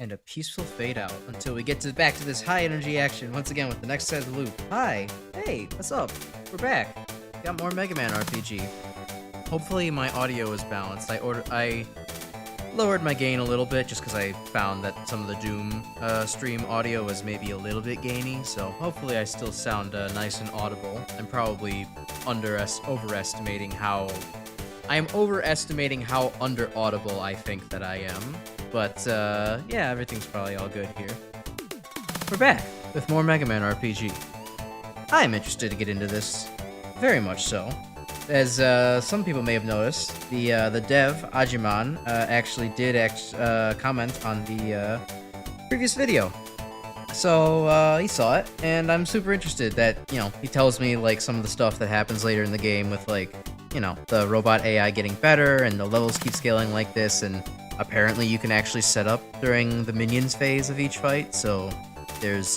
and a peaceful fade out until we get back to this high energy action once again with the next set of the loop. Hi, hey, what's up? We're back. Got more Mega Man RPG. Hopefully my audio is balanced. I lowered my gain a little bit just because I found that some of the Doom stream audio was maybe a little bit gainy, so hopefully I still sound nice and audible. I'm probably overestimating how under audible I think that I am. But yeah, everything's probably all good here. We're back with more Mega Man RPG. I'm interested to get into this, very much so. As some people may have noticed, the dev, Ajiman, actually did comment on the previous video. So he saw it, and I'm super interested that, he tells me like some of the stuff that happens later in the game with like, the robot AI getting better and the levels keep scaling like this, and apparently you can actually set up during the minions phase of each fight, so there's,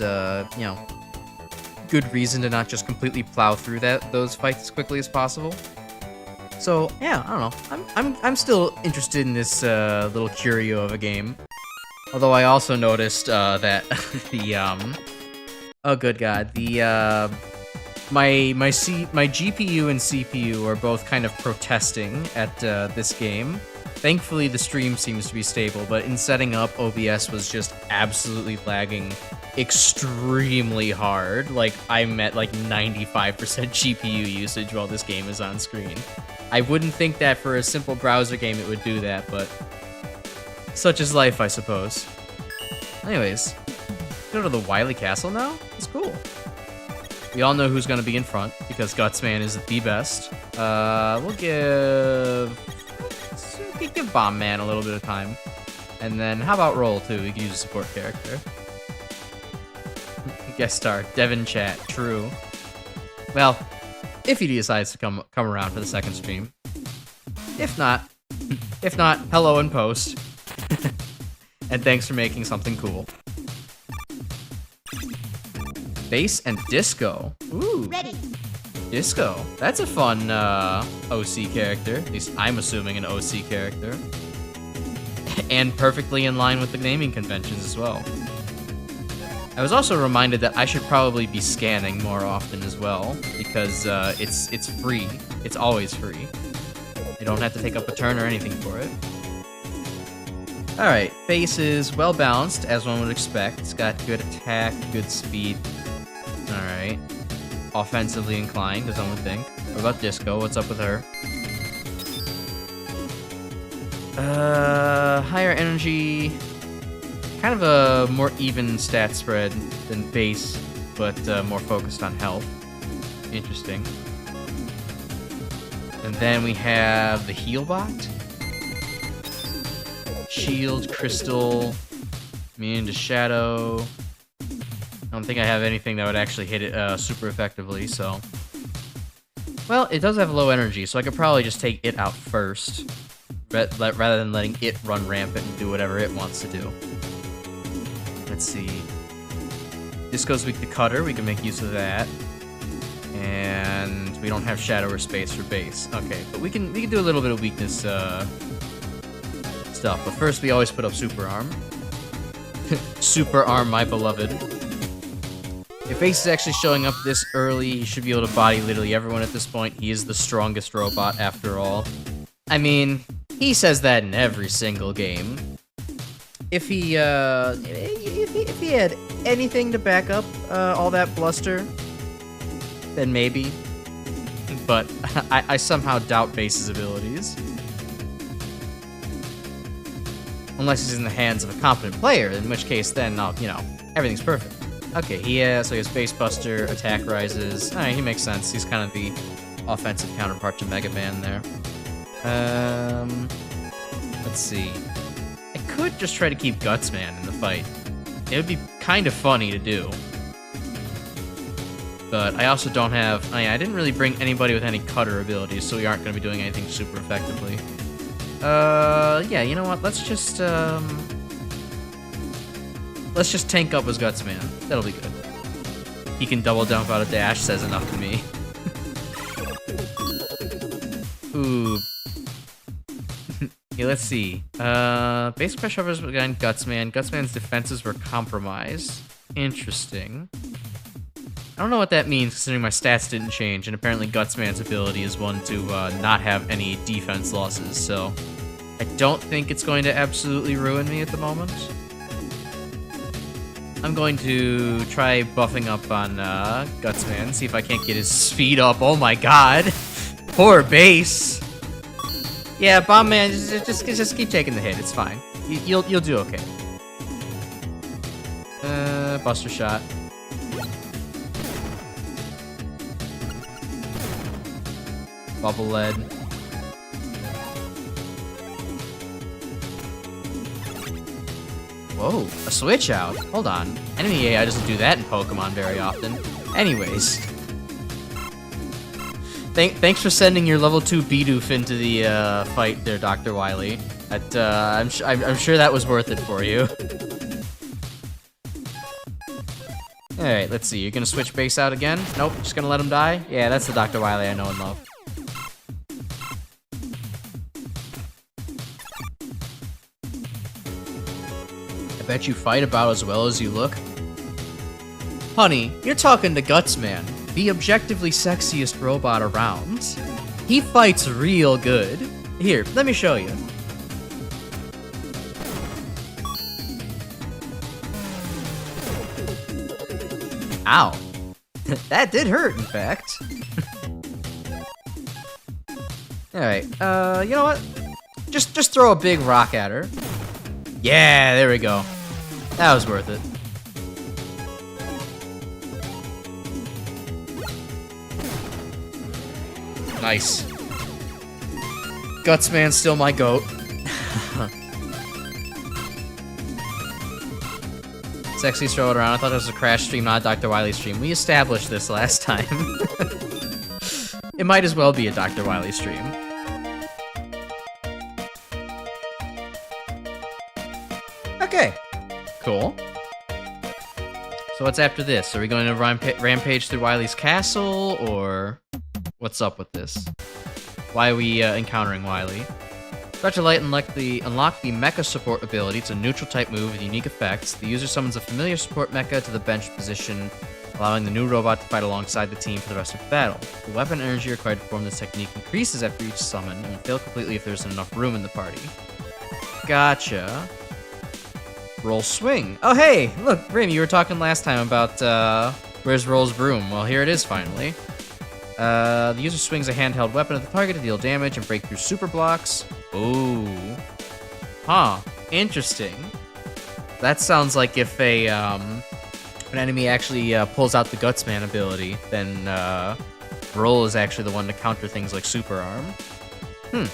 good reason to not just completely plow through those fights as quickly as possible. So yeah, I don't know. I'm still interested in this little curio of a game. Although I also noticed that the oh good god, the my GPU and CPU are both kind of protesting at this game. Thankfully, the stream seems to be stable, but in setting up, OBS was just absolutely lagging extremely hard. Like, I'm at like 95% GPU usage while this game is on screen. I wouldn't think that for a simple browser game it would do that, but such is life, I suppose. Anyways, go to the Wily Castle now? That's cool. We all know who's going to be in front, because GUTS-MANDER is the best. We'll give Bomb Man a little bit of time. And then, how about Roll, too? We can use a support character. Guest star, Devin Chat, true. Well, if he decides to come around for the second stream. If not, hello in post. And thanks for making something cool. Bass and Disco. Ooh. Ready. Disco. That's a fun OC character. At least I'm assuming an OC character. And perfectly in line with the naming conventions as well. I was also reminded that I should probably be scanning more often as well, because it's free. It's always free. You don't have to take up a turn or anything for it. Alright, Bass is well balanced, as one would expect. It's got good attack, good speed. Alright. Offensively inclined, as one would think. What about Disco? What's up with her? Higher energy. Kind of a more even stat spread than Bass, but more focused on health. Interesting. And then we have the Healbot. Shield, Crystal, immune to Shadow. I don't think I have anything that would actually hit it super effectively, so... Well, it does have low energy, so I could probably just take it out first, rather than letting it run rampant and do whatever it wants to do. Let's see. Disco's weak to Cutter, we can make use of that. And we don't have Shadow or Space for Bass. Okay, but we can do a little bit of weakness stuff. But first we always put up Super Arm. Super Arm, my beloved. If Bass is actually showing up this early, he should be able to body literally everyone at this point. He is the strongest robot after all. I mean, he says that in every single game. If he had anything to back up all that bluster, then maybe. But I somehow doubt Bass's abilities. Unless he's in the hands of a competent player, in which case then, everything's perfect. Okay, so he has Bass Buster, attack rises. Alright, he makes sense. He's kind of the offensive counterpart to Mega Man there. Let's see. I could just try to keep GUTS-MAN in the fight. It would be kind of funny to do. But I also don't have... I didn't really bring anybody with any cutter abilities, so we aren't going to be doing anything super effectively. Yeah, you know what? Let's just tank up as GUTS-MAN. That'll be good. He can double jump out of dash, says enough to me. Ooh. Okay, let's see. Basic pressure hovers against Guts-Man. Guts-Man's defenses were compromised. Interesting. I don't know what that means, considering my stats didn't change, and apparently Guts-Man's ability is one to not have any defense losses, so I don't think it's going to absolutely ruin me at the moment. I'm going to try buffing up on Guts-Man, see if I can't get his speed up. Oh my god! Poor base! Yeah, Bomb Man, just keep taking the hit. It's fine. You'll do okay. Buster Shot. Bubble Lead. Whoa, a switch out. Hold on. Enemy AI doesn't do that in Pokemon very often. Anyways. Thanks for sending your level 2 Bidoof into the fight there, Dr. Wily. I'm sure that was worth it for you. Alright, let's see. You're gonna switch base out again? Nope, just gonna let him die? Yeah, that's the Dr. Wily I know and love. I bet you fight about as well as you look. Honey, you're talking to Guts-Man, the objectively sexiest robot around. He fights real good. Here, let me show you. Ow. That did hurt, in fact. Alright, you know what? Just throw a big rock at her. Yeah, there we go. That was worth it. Nice. Guts-Man's still my goat. Sexy throw it around. I thought it was a Crash stream, not a Dr. Wily stream. We established this last time. It might as well be a Dr. Wily stream. Okay. Cool. So what's after this? Are we going to rampage through Wily's castle, or what's up with this? Why are we encountering Wily? Start to light and unlock the Mecha Support ability. It's a neutral type move with unique effects. The user summons a familiar support mecha to the bench position, allowing the new robot to fight alongside the team for the rest of the battle. The weapon energy required to perform this technique increases after each summon and will fail completely if there isn't enough room in the party. Gotcha. Roll swing. Oh hey, look, Rim, you were talking last time about where's Roll's broom. Well, here it is finally. The user swings a handheld weapon at the target to deal damage and break through super blocks. Ooh. Huh. Interesting. That sounds like if an enemy actually pulls out the Guts-Man ability, then Roll is actually the one to counter things like Super Arm.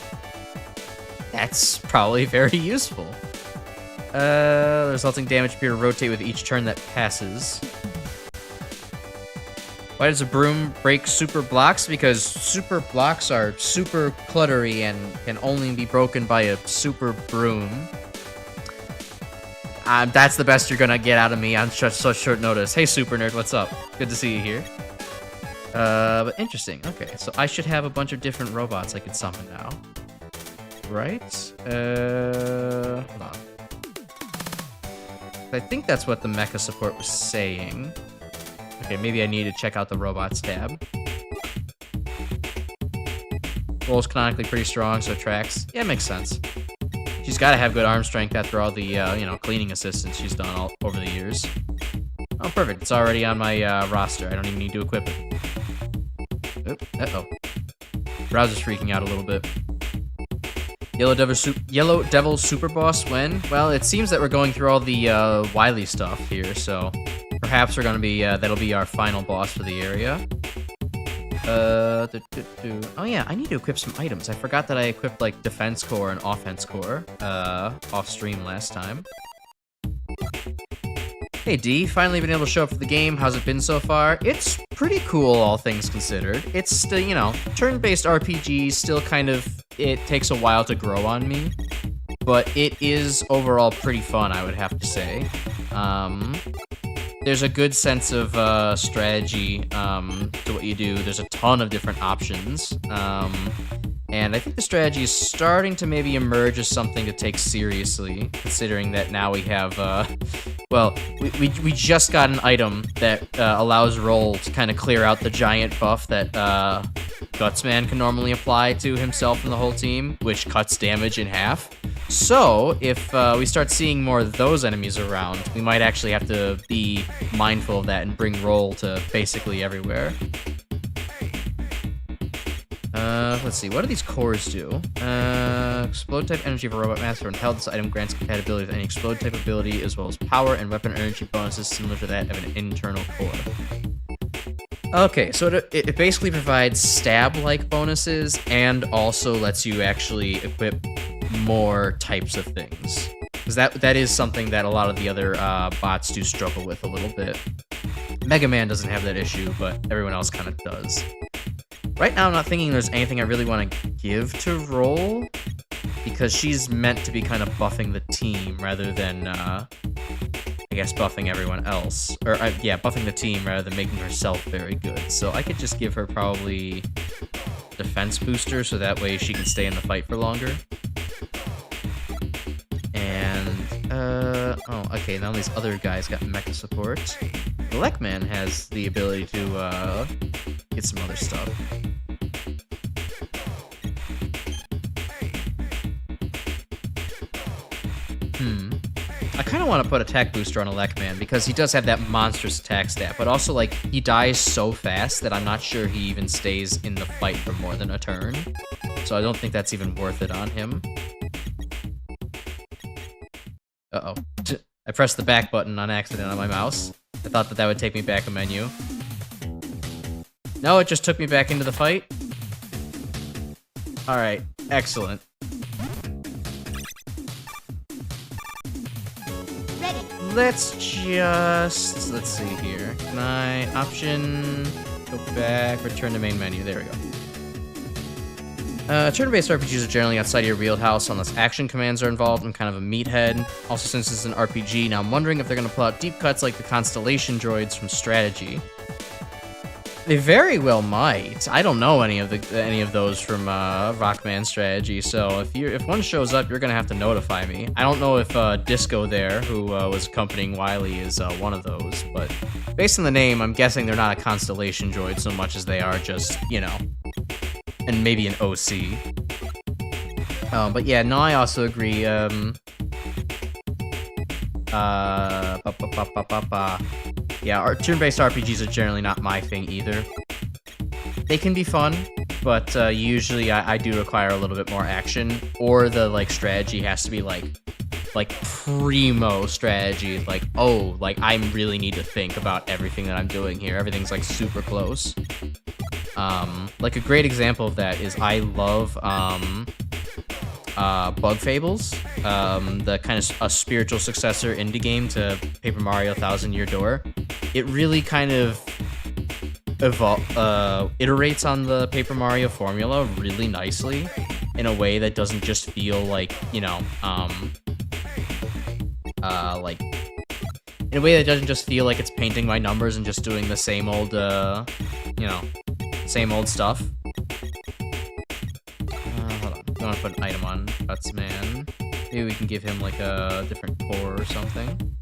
That's probably very useful. The resulting damage appear to rotate with each turn that passes. Why does a broom break super blocks? Because super blocks are super cluttery and can only be broken by a super broom. That's the best you're gonna get out of me on such short notice. Hey, Super Nerd, what's up? Good to see you here. But interesting. Okay, so I should have a bunch of different robots I could summon now. Right? Hold on. I think that's what the mecha support was saying. Okay, maybe I need to check out the robots tab. Roll's canonically pretty strong, so it tracks. Yeah, it makes sense. She's got to have good arm strength after all the, cleaning assistance she's done all over the years. Oh, perfect. It's already on my roster. I don't even need to equip it. Oop, uh-oh. Browser's freaking out a little bit. Yellow Devil Super Boss when? Well, it seems that we're going through all the Wily stuff here, so perhaps we're gonna be that'll be our final boss for the area. Oh yeah, I need to equip some items. I forgot that I equipped like defense core and offense core off stream last time. Hey D, finally been able to show up for the game. How's it been so far? It's pretty cool, all things considered. It's still, turn-based RPG still kind of, it takes a while to grow on me, but it is overall pretty fun, I would have to say. There's a good sense of strategy to what you do. There's a ton of different options. And I think the strategy is starting to maybe emerge as something to take seriously, considering that now we have, well, we just got an item that allows Roll to kind of clear out the giant buff that GUTS-MANDER can normally apply to himself and the whole team, which cuts damage in half. So, if we start seeing more of those enemies around, we might actually have to be mindful of that and bring Roll to basically everywhere. Let's see, what do these cores do? Explode type energy of a robot master. When held, this item grants compatibility with any explode type ability, as well as power and weapon energy bonuses similar to that of an internal core. Okay, so it basically provides stab-like bonuses, and also lets you actually equip more types of things. Because that is something that a lot of the other bots do struggle with a little bit. Mega Man doesn't have that issue, but everyone else kind of does. Right now, I'm not thinking there's anything I really want to give to Roll, because she's meant to be kind of buffing the team rather than, I guess, buffing everyone else. Or, yeah, buffing the team rather than making herself very good. So I could just give her probably defense booster, so that way she can stay in the fight for longer. And, oh, okay, now these other guys got mecha support. The Lekman has the ability to, get some other stuff. I kind of want to put attack booster on a Lekman because he does have that monstrous attack stat, but also, like, he dies so fast that I'm not sure he even stays in the fight for more than a turn. So I don't think that's even worth it on him. Uh-oh. I pressed the back button on accident on my mouse. I thought that would take me back a menu. No, it just took me back into the fight. Alright, excellent. Let's see here. Can I option, go back, return to main menu, there we go. Turn-based RPGs are generally outside of your wheelhouse unless action commands are involved. I'm kind of a meathead. Also, since it's an RPG, now I'm wondering if they're going to pull out deep cuts like the Constellation droids from Strategy. They very well might. I don't know any of those from Rockman Strategy, so if one shows up, you're gonna have to notify me. I don't know if Disco there, who was accompanying Wily, is one of those, but based on the name, I'm guessing they're not a Constellation droid so much as they are just, you know, and maybe an OC. But yeah, no, I also agree. Yeah, our turn-based RPGs are generally not my thing either. They can be fun, but usually I do require a little bit more action, or the, like, strategy has to be, like primo strategy, like, oh, like, I really need to think about everything that I'm doing here. Everything's, like, super close. Like, a great example of that is I love, Bug Fables, the kind of a spiritual successor indie game to Paper Mario Thousand Year Door. It really kind of iterates on the Paper Mario formula really nicely in a way that doesn't just feel like, you know, like, in a way that doesn't just feel like it's painting by numbers and just doing the same old, you know, same old stuff. Hold on. I want to put an item on GUTS-MANDER. Maybe we can give him, like, a different core or something.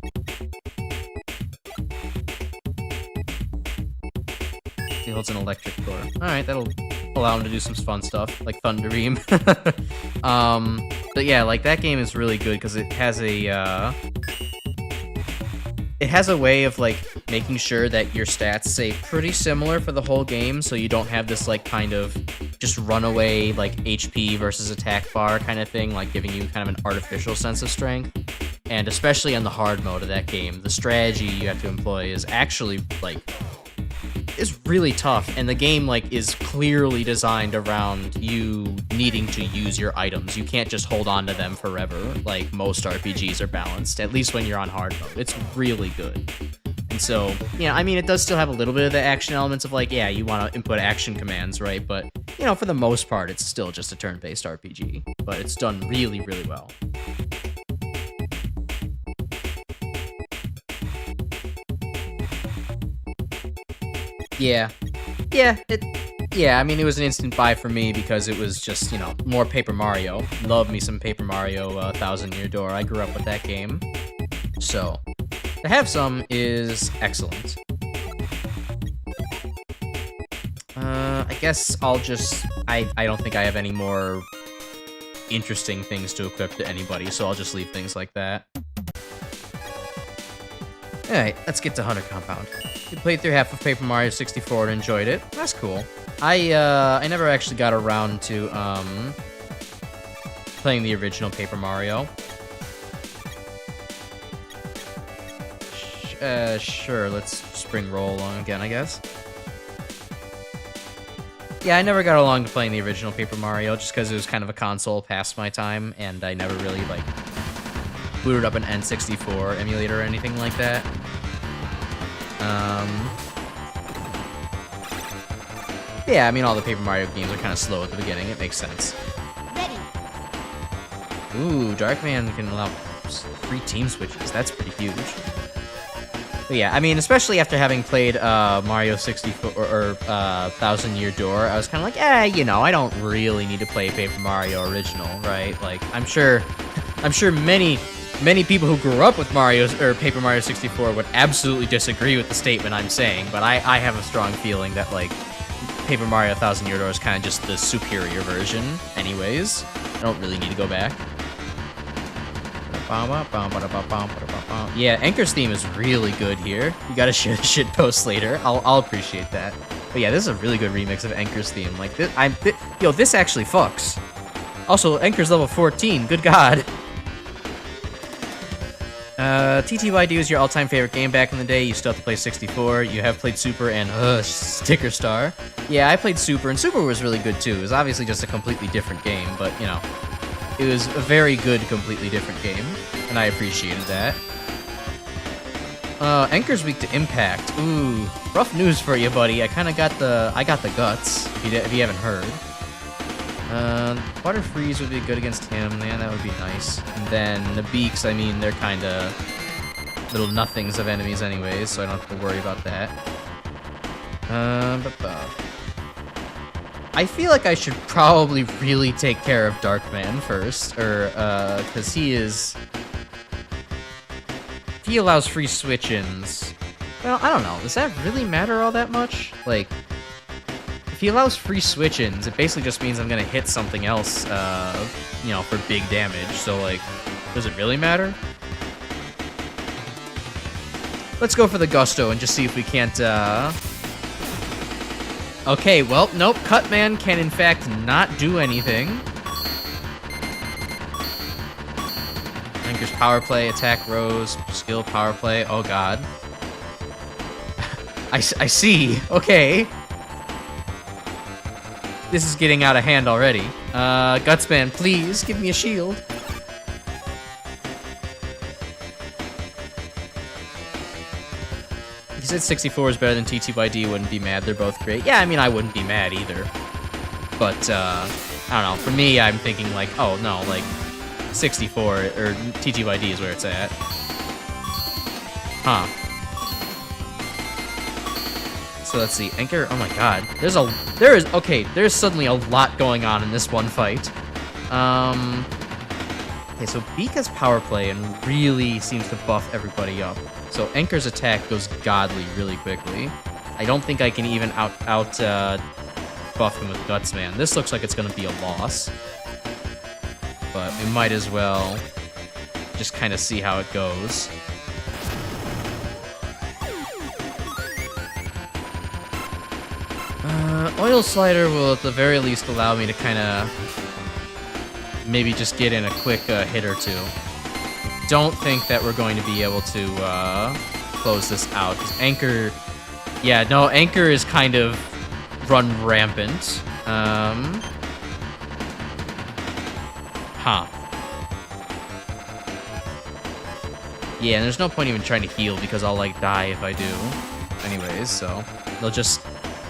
He holds an electric core. Alright, that'll allow him to do some fun stuff, like Thundeream. But yeah, like, that game is really good because it has a, it has a way of, like, making sure that your stats stay pretty similar for the whole game, so you don't have this, like, kind of just runaway, like, HP versus attack bar kind of thing, like, giving you kind of an artificial sense of strength. And especially on the hard mode of that game, the strategy you have to employ is actually, like, is really tough, and the game, like, is clearly designed around you needing to use your items. You can't just hold on to them forever, like most RPGs are balanced, at least when you're on hard mode. It's really good. And so, yeah, I mean, it does still have a little bit of the action elements of, like, yeah, you want to input action commands, right? But, you know, for the most part, it's still just a turn-based RPG. But it's done really, really well. Yeah. Yeah, Yeah, I mean, it was an instant buy for me because it was just, you know, more Paper Mario. Love me some Paper Mario 1000 Year Door. I grew up with that game. So, to have some is excellent. I guess I'll just... I don't think I have any more interesting things to equip to anybody, so I'll just leave things like that. Alright, let's get to Hunter Compound. We played through half of Paper Mario 64 and enjoyed it. That's cool. I never actually got around to playing the original Paper Mario. Sure, let's spring roll along again, I guess. Yeah, I never got along to playing the original Paper Mario just because it was kind of a console past my time, and I never really, like, booted up an N64 emulator or anything like that. Yeah, I mean, all the Paper Mario games are kind of slow at the beginning. It makes sense. Ready. Ooh, Darkman can allow 3 team switches. That's pretty huge. But yeah, I mean, especially after having played Mario 64 or 1000 Year Door, I was kind of like, you know, I don't really need to play Paper Mario original, right? Like, I'm sure many people who grew up with Paper Mario 64 would absolutely disagree with the statement I'm saying, but I have a strong feeling that, like, Paper Mario 1000 Year Door is kind of just the superior version I don't really need to go back. Yeah, Anchor's theme is really good here. You gotta shit post later. I'll appreciate that. But yeah, this is a really good remix of Anchor's theme. Like, this actually fucks. Also, Anchor's level 14. Good God. TTYD was your all-time favorite game back in the day. You still have to play 64. You have played Super and Sticker Star. Yeah, I played Super, and Super was really good too. It was obviously just a completely different game, but, you know, it was a very good, completely different game, and I appreciated that. Anchor's weak to impact. Ooh, rough news for you, buddy. I got the guts, if you haven't heard. Water Freeze would be good against him. Man, that would be nice. And then the Beaks, I mean, they're kind of little nothings of enemies anyways, so I don't have to worry about that. I feel like I should probably really take care of Darkman first, because he allows free switch-ins. Well, I don't know. Does that really matter all that much? Like, if he allows free switch-ins, it basically just means I'm gonna hit something else, you know, for big damage. So, like, does it really matter? Let's go for the Gusto and just see if we can't, Okay, well, nope. Cutman can, in fact, not do anything. Anchor's power play, attack rose, skill power play. Oh, God. I see. Okay. This is getting out of hand already. Gutsman, please give me a shield. If you said 64 is better than TTYD, wouldn't be mad. They're both great. Yeah, I mean, I wouldn't be mad either. But, I don't know. For me, I'm thinking like, oh, no, like, 64 or TTYD is where it's at. Huh. So let's see. Anchor, oh my God. There's suddenly a lot going on in this one fight. Okay, so Beak has power play and really seems to buff everybody up. So Anchor's attack goes godly really quickly. I don't think I can even out buff him with Gutsman. This looks like it's gonna be a loss. But we might as well just kind of see how it goes. Oil Slider will at the very least allow me to kind of maybe just get in a quick hit or two. Don't think that we're going to be able to close this out. 'Cause Anchor... Yeah, no, Anchor is kind of run rampant. Huh. Yeah, and there's no point even trying to heal because I'll, like, die if I do. Anyways, so they'll just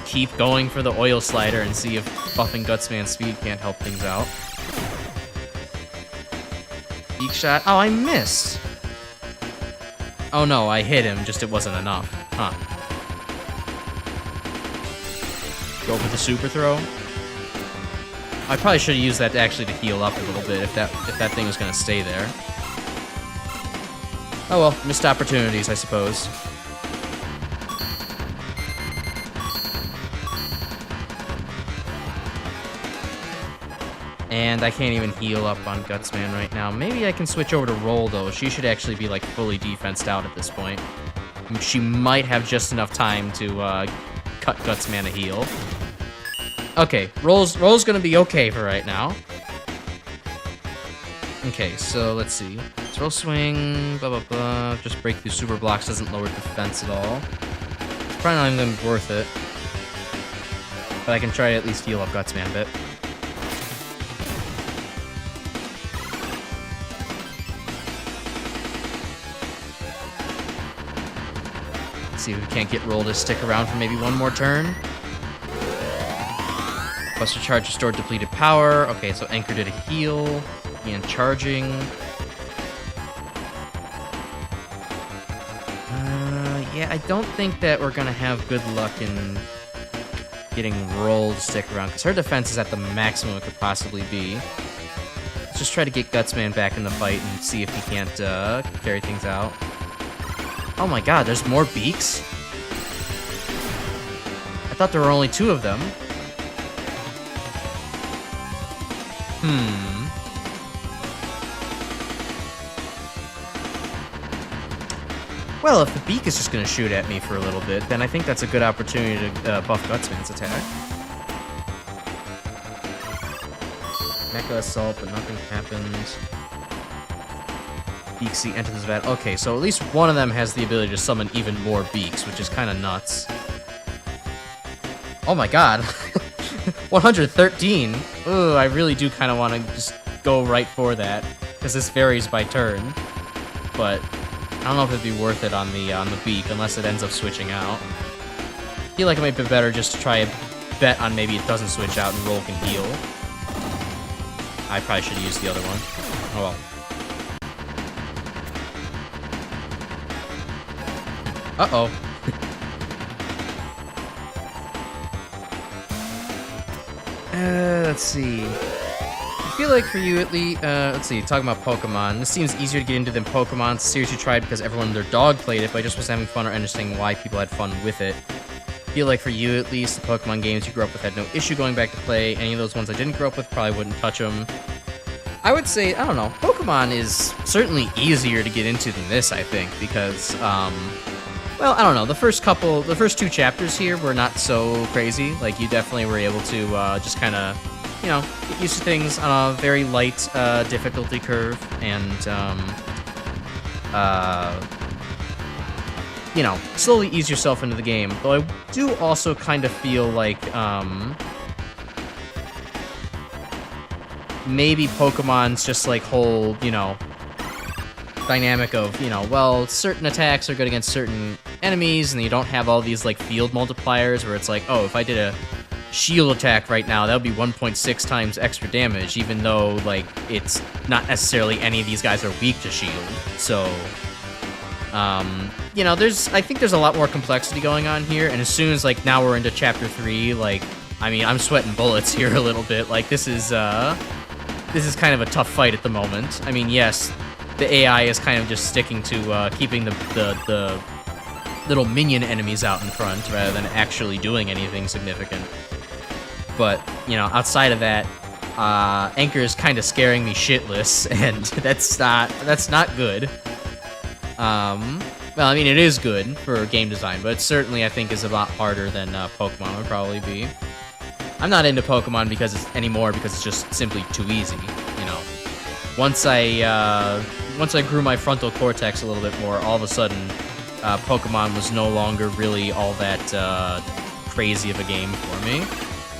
keep going for the Oil Slider and see if buffing Gutsman's speed can't help things out. Beak shot. Oh, I missed. Oh no, I hit him, just it wasn't enough. Huh. go for the super throw. I probably should have used that actually to heal up a little bit if that thing was gonna stay there. Oh well, missed opportunities, I suppose. And I can't even heal up on Guts-Man right now. Maybe I can switch over to Roll, though. She should actually be, like, fully defensed out at this point. She might have just enough time to cut Guts-Man a heal. Okay, Roll's gonna be okay for right now. Okay, so let's see. Throw swing, blah, blah, blah. Just break through super blocks doesn't lower defense at all. It's probably not even gonna be worth it. But I can try to at least heal up Guts-Man a bit. See if we can't get Roll to stick around for maybe one more turn. Buster Charge restored depleted power. Okay, so Anchor did a heal. And charging. Yeah, I don't think that we're gonna have good luck in getting Roll to stick around, because her defense is at the maximum it could possibly be. Let's just try to get Guts-Man back in the fight and see if he can't carry things out. Oh my god, there's more beaks? I thought there were only 2 of them. Well, if the beak is just going to shoot at me for a little bit, then I think that's a good opportunity to buff Guts-Man's attack. Mecha Assault, but nothing happens. Beaksy enters the battle. Okay, so at least one of them has the ability to summon even more beaks, which is kind of nuts. Oh my god. 113. Ooh, I really do kind of want to just go right for that, because this varies by turn. But I don't know if it'd be worth it on the beak, unless it ends up switching out. I feel like it might be better just to try a bet on maybe it doesn't switch out and Roll can heal. I probably should have used the other one. Oh well. Uh-oh. Let's see. I feel like for you at least, let's see, talking about Pokemon, this seems easier to get into than Pokemon. It's a series you tried because everyone and their dog played it, but I just was having fun or understanding why people had fun with it. I feel like for you at least, the Pokemon games you grew up with had no issue going back to play. Any of those ones I didn't grow up with probably wouldn't touch them. I would say, I don't know, Pokemon is certainly easier to get into than this, I think, because, well, I don't know, the first 2 chapters here were not so crazy. Like, you definitely were able to just kind of, you know, get used to things on a very light difficulty curve, and, you know, slowly ease yourself into the game. Though I do also kind of feel like, maybe Pokemon's just like whole, you know, dynamic of, you know, well, certain attacks are good against certain enemies, and you don't have all these, like, field multipliers where it's like, oh, if I did a shield attack right now, that would be 1.6 times extra damage, even though, like, it's not necessarily any of these guys are weak to shield. So, you know, I think there's a lot more complexity going on here, and as soon as, like, now we're into Chapter 3, like, I mean, I'm sweating bullets here a little bit. Like, this is kind of a tough fight at the moment. I mean, yes, the AI is kind of just sticking to keeping the little minion enemies out in front rather than actually doing anything significant. But, you know, outside of that, Anchor is kind of scaring me shitless, and that's not good. Well, I mean, it is good for game design, but it certainly, I think, is a lot harder than Pokemon would probably be. I'm not into Pokemon anymore because it's just simply too easy, you know. Once I grew my frontal cortex a little bit more, all of a sudden, Pokemon was no longer really all that crazy of a game for me.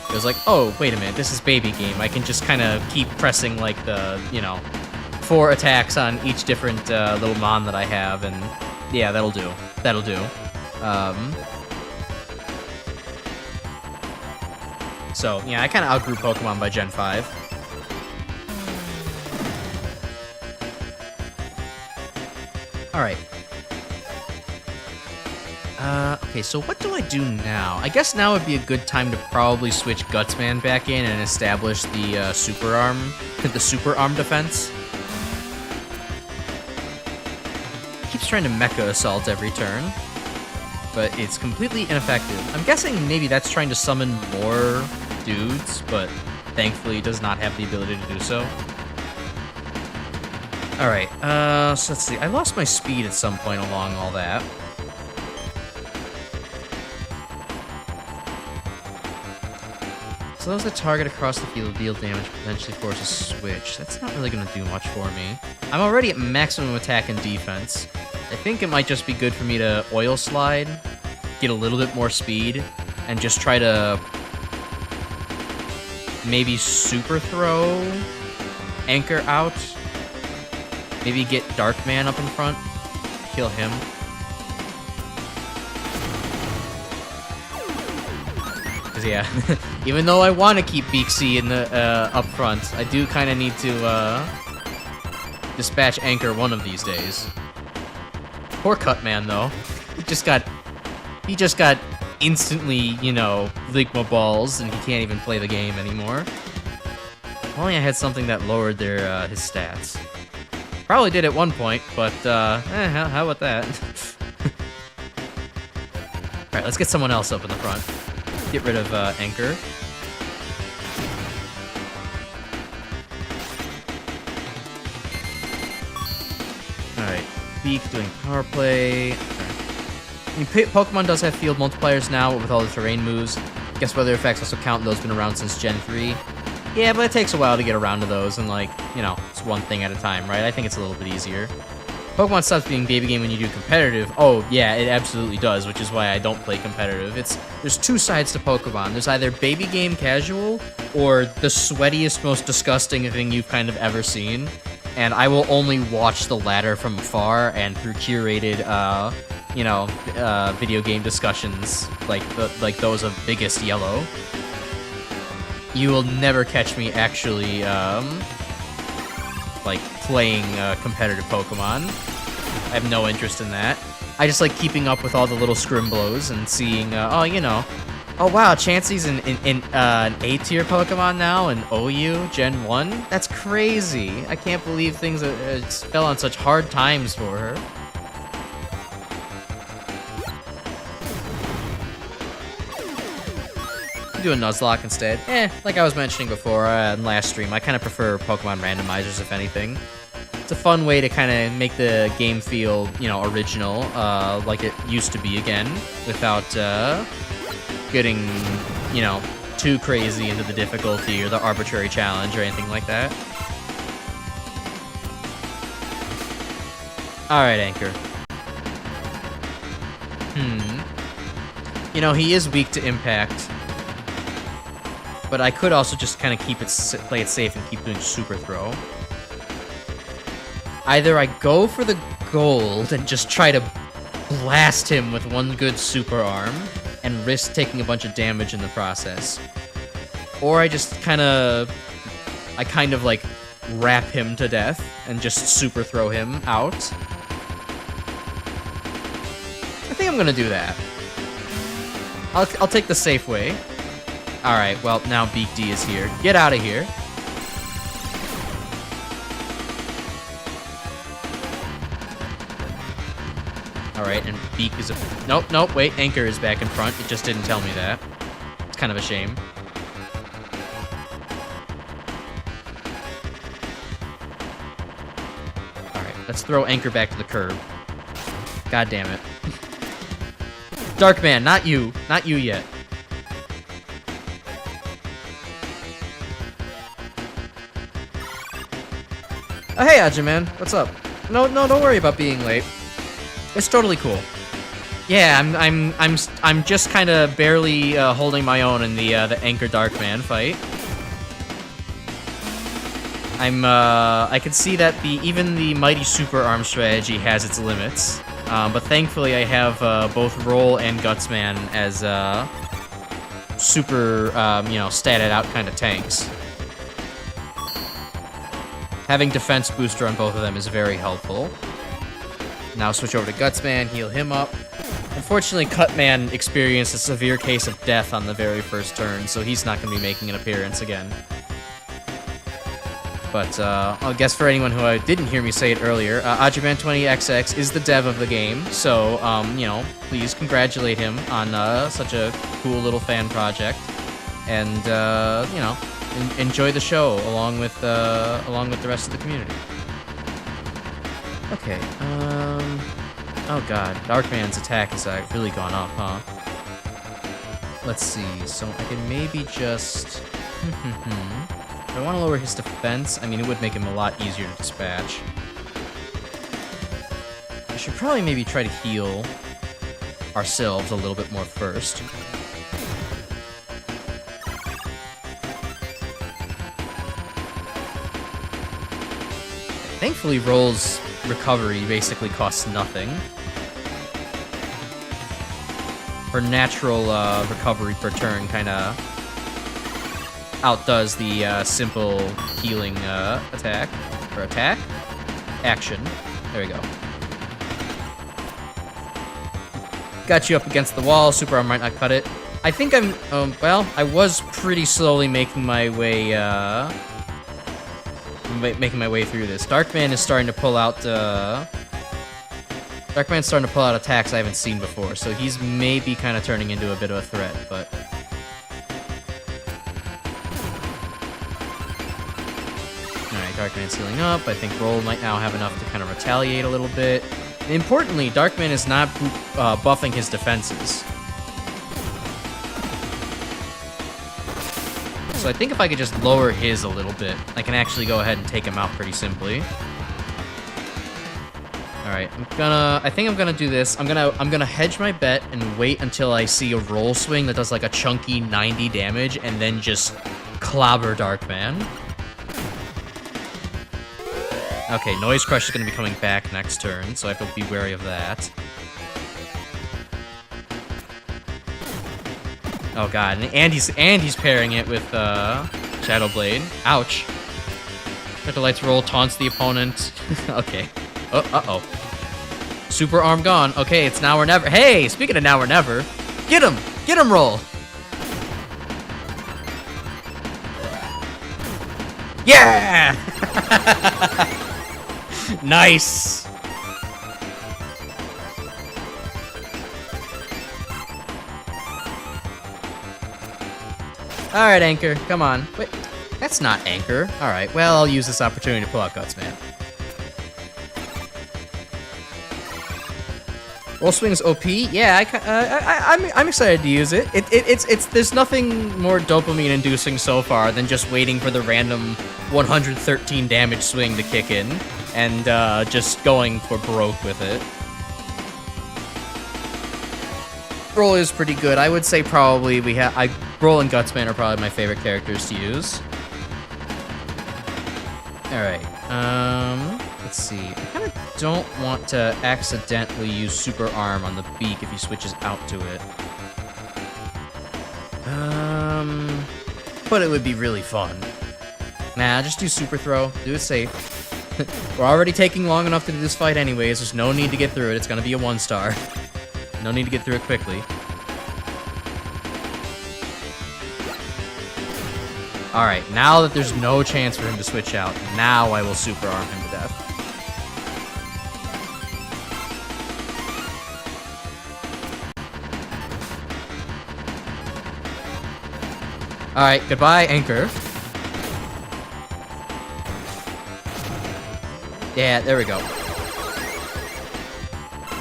It was like, oh, wait a minute, this is baby game. I can just kind of keep pressing, like, the, you know, 4 attacks on each different little mon that I have, and yeah, that'll do. That'll do. So, yeah, I kind of outgrew Pokemon by Gen 5. Alright. Okay, so what do I do now? I guess now would be a good time to probably switch GUTS-MANDER back in and establish the super arm defense. Keeps trying to mecha assault every turn, but it's completely ineffective. I'm guessing maybe that's trying to summon more dudes, but thankfully does not have the ability to do so. Alright, so let's see. I lost my speed at some point along all that. So those that target across the field deal damage, potentially force a switch. That's not really going to do much for me. I'm already at maximum attack and defense. I think it might just be good for me to oil slide, get a little bit more speed, and just try to maybe super throw Anchor out. Maybe get Darkman up in front, kill him. Cause yeah, even though I want to keep Beaksy in the up front, I do kind of need to dispatch Anchor one of these days. Poor Cutman though, he just got instantly, you know, Ligma balls, and he can't even play the game anymore. If only I had something that lowered their his stats. Probably did at one point, but how about that? Alright, let's get someone else up in the front. Get rid of Anchor. Alright, Beak doing power play. I mean, Pokemon does have field multipliers now with all the terrain moves. Guess weather effects also count, those been around since Gen 3. Yeah, but it takes a while to get around to those, and like, you know, it's one thing at a time, right? I think it's a little bit easier. Pokemon stops being baby game when you do competitive. Oh, yeah, it absolutely does, which is why I don't play competitive. There's two sides to Pokemon. There's either baby game casual, or the sweatiest, most disgusting thing you've kind of ever seen. And I will only watch the latter from afar and through curated, you know, video game discussions like those of Biggest Yellow. You will never catch me actually, like, playing competitive Pokemon. I have no interest in that. I just like keeping up with all the little scrimblos and seeing, oh, you know, oh wow, Chansey's an A-tier Pokemon now in OU Gen 1? That's crazy. I can't believe things fell on such hard times for her. Do a Nuzlocke instead. Like I was mentioning before in last stream, I kind of prefer Pokemon randomizers, if anything. It's a fun way to kind of make the game feel, you know, original, like it used to be again, without getting, you know, too crazy into the difficulty or the arbitrary challenge or anything like that. Alright, Anchor. You know, he is weak to impact. But I could also just kind of play it safe and keep doing Super Throw. Either I go for the gold and just try to blast him with one good Super Arm and risk taking a bunch of damage in the process. Or I just kind of like wrap him to death and just Super Throw him out. I think I'm gonna do that. I'll take the safe way. Alright, well, now Beak D is here. Get out of here. Alright, and Beak is a... Nope, wait, Anchor is back in front. It just didn't tell me that. It's kind of a shame. Alright, let's throw Anchor back to the curb. God damn it. Darkman, not you. Not you yet. Oh, hey, Ajaman, what's up? No, don't worry about being late. It's totally cool. Yeah, I'm just kind of barely holding my own in the Anchor Darkman fight. I can see that even the Mighty Super Arm strategy has its limits, but thankfully I have both Roll and GUTS-MAN as super, you know, statted out kind of tanks. Having defense booster on both of them is very helpful. Now switch over to GUTS-MAN, heal him up. Unfortunately, Cutman experienced a severe case of death on the very first turn, so he's not going to be making an appearance again. But I guess for anyone who didn't hear me say it earlier, Ajuman20XX is the dev of the game, so, you know, please congratulate him on such a cool little fan project. And, you know, enjoy the show along with the rest of the community. Okay, oh god, Darkman's attack has really gone up, huh? Let's see, so I can maybe just... If I want to lower his defense, I mean, it would make him a lot easier to dispatch. I should probably maybe try to heal ourselves a little bit more first. Thankfully, Roll's recovery basically costs nothing. Her natural recovery per turn kind of outdoes the simple healing attack. Or attack? Action. There we go. Got you up against the wall. Super arm might not cut it. I think I'm... well, I was pretty slowly making my way... making my way through this. Darkman is starting to pull out... Darkman's starting to pull out attacks I haven't seen before, so he's maybe kind of turning into a bit of a threat, but... Alright, Darkman's healing up. I think Roll might now have enough to kind of retaliate a little bit. And importantly, Darkman is not buffing his defenses. So I think if I could just lower his a little bit, I can actually go ahead and take him out pretty simply. Alright, I think I'm gonna do this. I'm gonna hedge my bet and wait until I see a roll swing that does like a chunky 90 damage and then just clobber Darkman. Okay, Noise Crush is gonna be coming back next turn, so I have to be wary of that. Oh god, and he's pairing it with Shadow Blade. Ouch. Critical Light's roll taunts the opponent. Okay. Oh, uh-oh. Super arm gone. Okay, it's now or never. Hey, speaking of now or never, get him! Get him, Roll! Yeah! Nice! Alright, Anchor, come on. Wait, that's not Anchor. Alright, well, I'll use this opportunity to pull out Guts-Man. Roll Swing's OP? Yeah, I'm excited to use it. It's there's nothing more dopamine-inducing so far than just waiting for the random 113 damage swing to kick in and just going for broke with it. Roll is pretty good. I would say probably Roll and Guts-Man are probably my favorite characters to use. Alright, let's see. I kind of don't want to accidentally use Super Arm on the beak if he switches out to it. But it would be really fun. Nah, just do Super Throw. Do it safe. We're already taking long enough to do this fight anyways. There's no need to get through it. It's gonna be a 1-star. No need to get through it quickly. Alright, now that there's no chance for him to switch out, now I will Super Arm him to death. Alright, goodbye, Anchor. Yeah, there we go.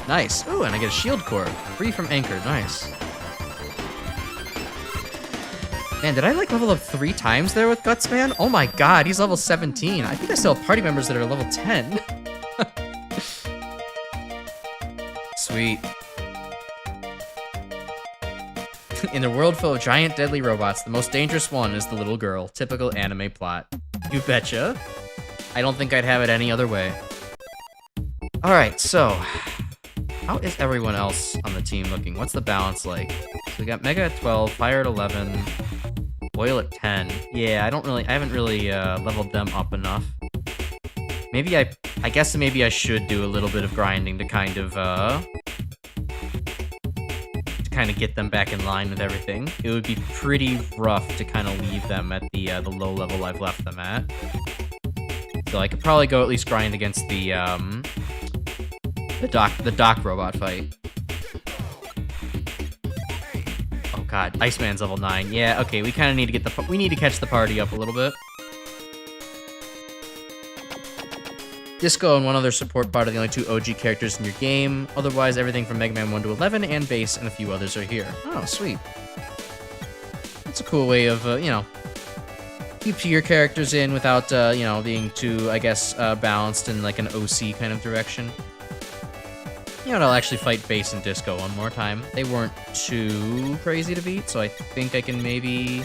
Nice. Ooh, and I get a shield core. Free from Anchor. Nice. Man, did I like level up 3 times there with Guts-Man? Oh my god, he's level 17. I think I still have party members that are level 10. Sweet. In a world full of giant deadly robots, the most dangerous one is the little girl. Typical anime plot. You betcha. I don't think I'd have it any other way. Alright, so... how is everyone else on the team looking? What's the balance like? So we got Mega at 12, Fire at 11, Boyle at 10. Yeah, I haven't really leveled them up enough. Maybe I guess maybe I should do a little bit of grinding to kind of kind of get them back in line with everything. It would be pretty rough to kind of leave them at the low level I've left them at. So I could probably go at least grind against the dock robot fight. Oh god, Iceman's level 9. Yeah, okay, we kind of need to we need to catch the party up a little bit. Disco and one other support bot are the only 2 OG characters in your game. Otherwise, everything from Mega Man 1 to 11 and Base and a few others are here. Oh, sweet. That's a cool way of, you know, keep your characters in without, you know, being too, I guess, balanced in like an OC kind of direction. You know, I'll actually fight Base and Disco one more time. They weren't too crazy to beat, so I think I can maybe...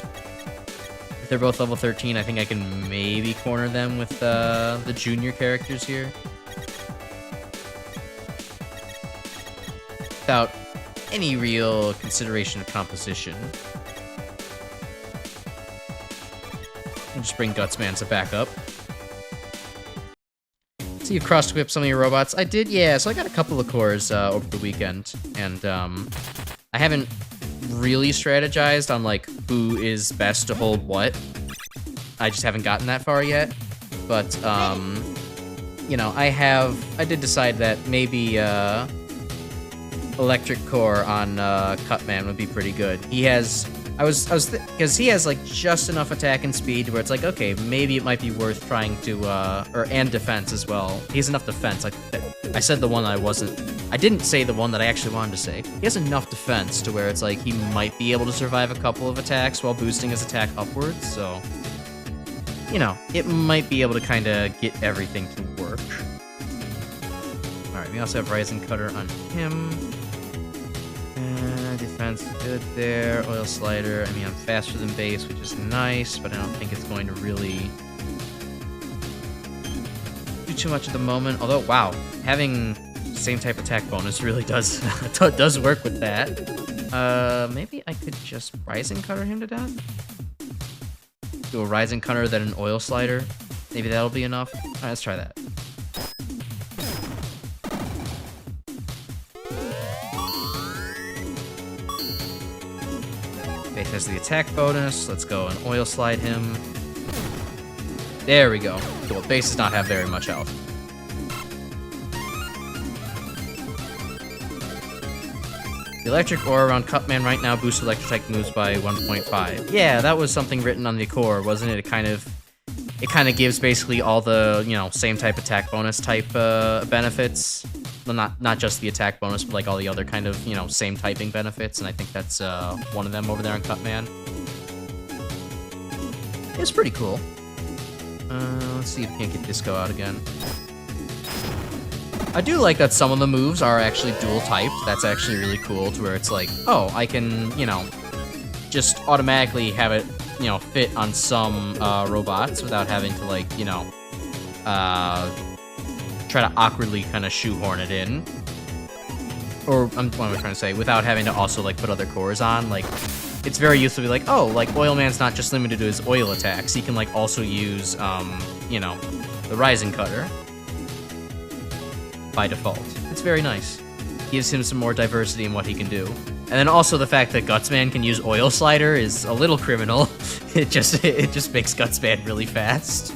If they're both level 13, I think I can maybe corner them with the junior characters here. Without any real consideration of composition. And just bring GUTS-MANDER back up. So you've cross-equipped some of your robots. I did, yeah, so I got a couple of cores over the weekend. And I haven't really strategized on like who is best to hold what. I just haven't gotten that far yet, but you know, I did decide that maybe electric core on Cutman would be pretty good. He has because he has like just enough attack and speed where it's like, okay, maybe it might be worth trying to and defense as well. He has enough defense. Like I said the one I didn't say the one that I actually wanted to say. He has enough defense to where it's like he might be able to survive a couple of attacks while boosting his attack upwards, so you know, it might be able to kind of get everything to work. Alright, we also have Rising Cutter on him. Defense good there. Oil Slider. I mean, I'm faster than Base, which is nice, but I don't think it's going to really do too much at the moment. Although, wow, having same type attack bonus really does does work with that. Maybe I could just Rising Cutter him to death? Do a Rising Cutter, then an Oil Slider. Maybe that'll be enough. Alright, let's try that. Base has the attack bonus. Let's go and Oil Slide him. There we go. Cool. Base does not have very much health. The electric ore around Cutman right now boosts electric moves by 1.5. Yeah, that was something written on the core, wasn't it? It kind of gives basically all the, you know, same type attack bonus type benefits. Well, not just the attack bonus, but like all the other kind of, you know, same typing benefits, and I think that's one of them over there on Cutman. It's pretty cool. Let's see if we can't get Disco out again. I do like that some of the moves are actually dual typed. That's actually really cool, to where it's like, oh, I can, you know, just automatically have it, you know, fit on some robots without having to, like, you know, try to awkwardly kind of shoehorn it in. Or, what am I trying to say? Without having to also, like, put other cores on. Like, it's very useful to be like, oh, like, Oil Man's not just limited to his oil attacks. He can, like, also use, you know, the Rising Cutter by default. It's very nice. Gives him some more diversity in what he can do. And then also the fact that GUTS-MANDER can use Oil Slider is a little criminal. It just makes GUTS-MANDER really fast.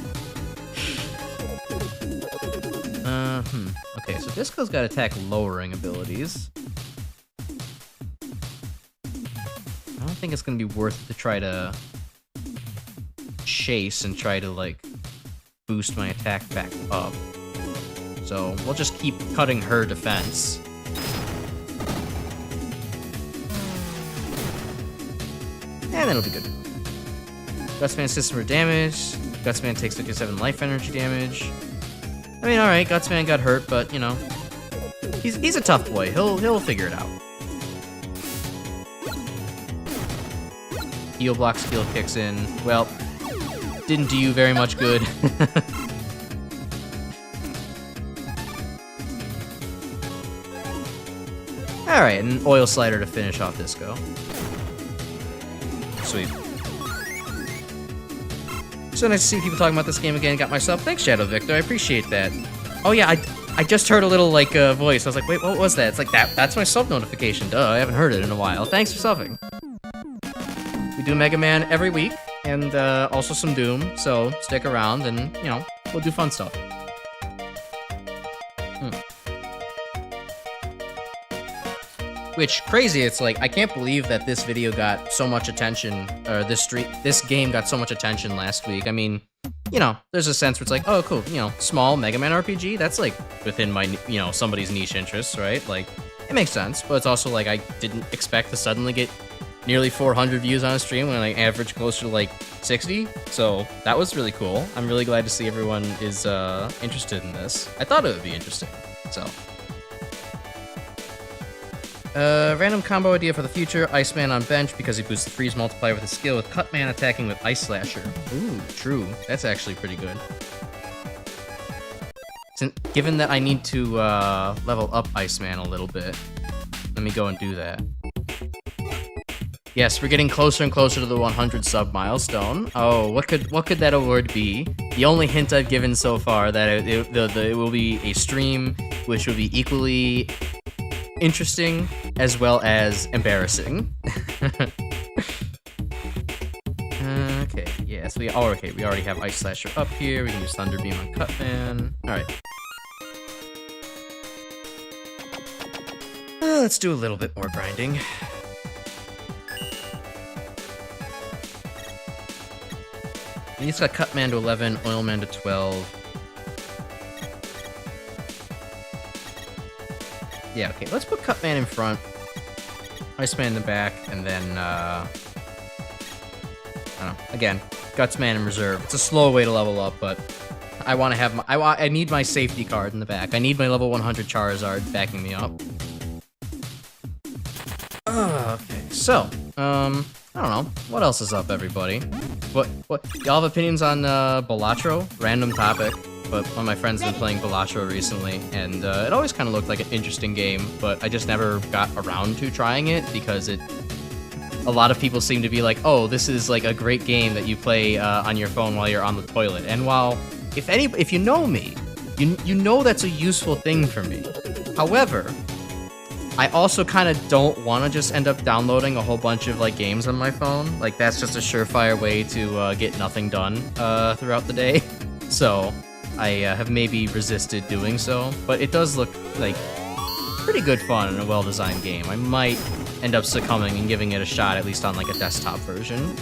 Okay, so Disco's got attack lowering abilities. I don't think it's gonna be worth it to try to chase and try to, like, boost my attack back up. So we'll just keep cutting her defense. And that'll be good. GUTS-MANDER system for damage. GUTS-MANDER takes 57 life energy damage. I mean, alright, GUTS-MANDER got hurt, but, you know, he's a tough boy. He'll figure it out. Heal block skill kicks in. Well, didn't do you very much good. Alright, an Oil Slider to finish off Disco. Sweet. So nice to see people talking about this game again. Got myself. Thanks, Shadow Victor. I appreciate that. Oh yeah, I just heard a little, like, voice. I was like, wait, what was that? It's like, that's my sub notification. Duh, I haven't heard it in a while. Thanks for subbing. We do Mega Man every week, and also some Doom, so stick around, and, you know, we'll do fun stuff. Which, crazy, it's like, I can't believe that this video got so much attention, or this game got so much attention last week. I mean, you know, there's a sense where it's like, oh, cool, you know, small Mega Man RPG, that's like within my, you know, somebody's niche interests, right? Like, it makes sense, but it's also like, I didn't expect to suddenly get nearly 400 views on a stream when I average closer to like 60, so that was really cool. I'm really glad to see everyone is interested in this. I thought it would be interesting, so. Random combo idea for the future, Iceman on bench because he boosts the freeze multiplier with his skill with Cutman attacking with Ice Slasher. Ooh, true. That's actually pretty good. Given that I need to level up Iceman a little bit, let me go and do that. Yes, we're getting closer and closer to the 100 sub milestone. Oh, what could that award be? The only hint I've given so far that it will be a stream which will be equally interesting as well as embarrassing. Okay, yes, we already have Ice Slasher up here. We can use Thunder Beam on Cutman. All right. Let's do a little bit more grinding. We just got Cutman to 11, Oilman to 12. Yeah, okay, let's put Cutman in front, Iceman in the back, and then, I don't know, again, GUTS-MANDER in reserve. It's a slow way to level up, but I want to have my, I need my safety card in the back. I need my level 100 Charizard backing me up. Okay, so, I don't know, what else is up, everybody? What, y'all have opinions on, Balatro? Random topic. But one of my friends has been playing Balatro recently, and it always kind of looked like an interesting game, but I just never got around to trying it because a lot of people seem to be like, oh, this is like a great game that you play on your phone while you're on the toilet. And while, if you know me, you know that's a useful thing for me. However, I also kind of don't want to just end up downloading a whole bunch of like games on my phone. Like that's just a surefire way to get nothing done throughout the day. So I have maybe resisted doing so, but it does look like pretty good fun and a well-designed game. I might end up succumbing and giving it a shot, at least on like a desktop version.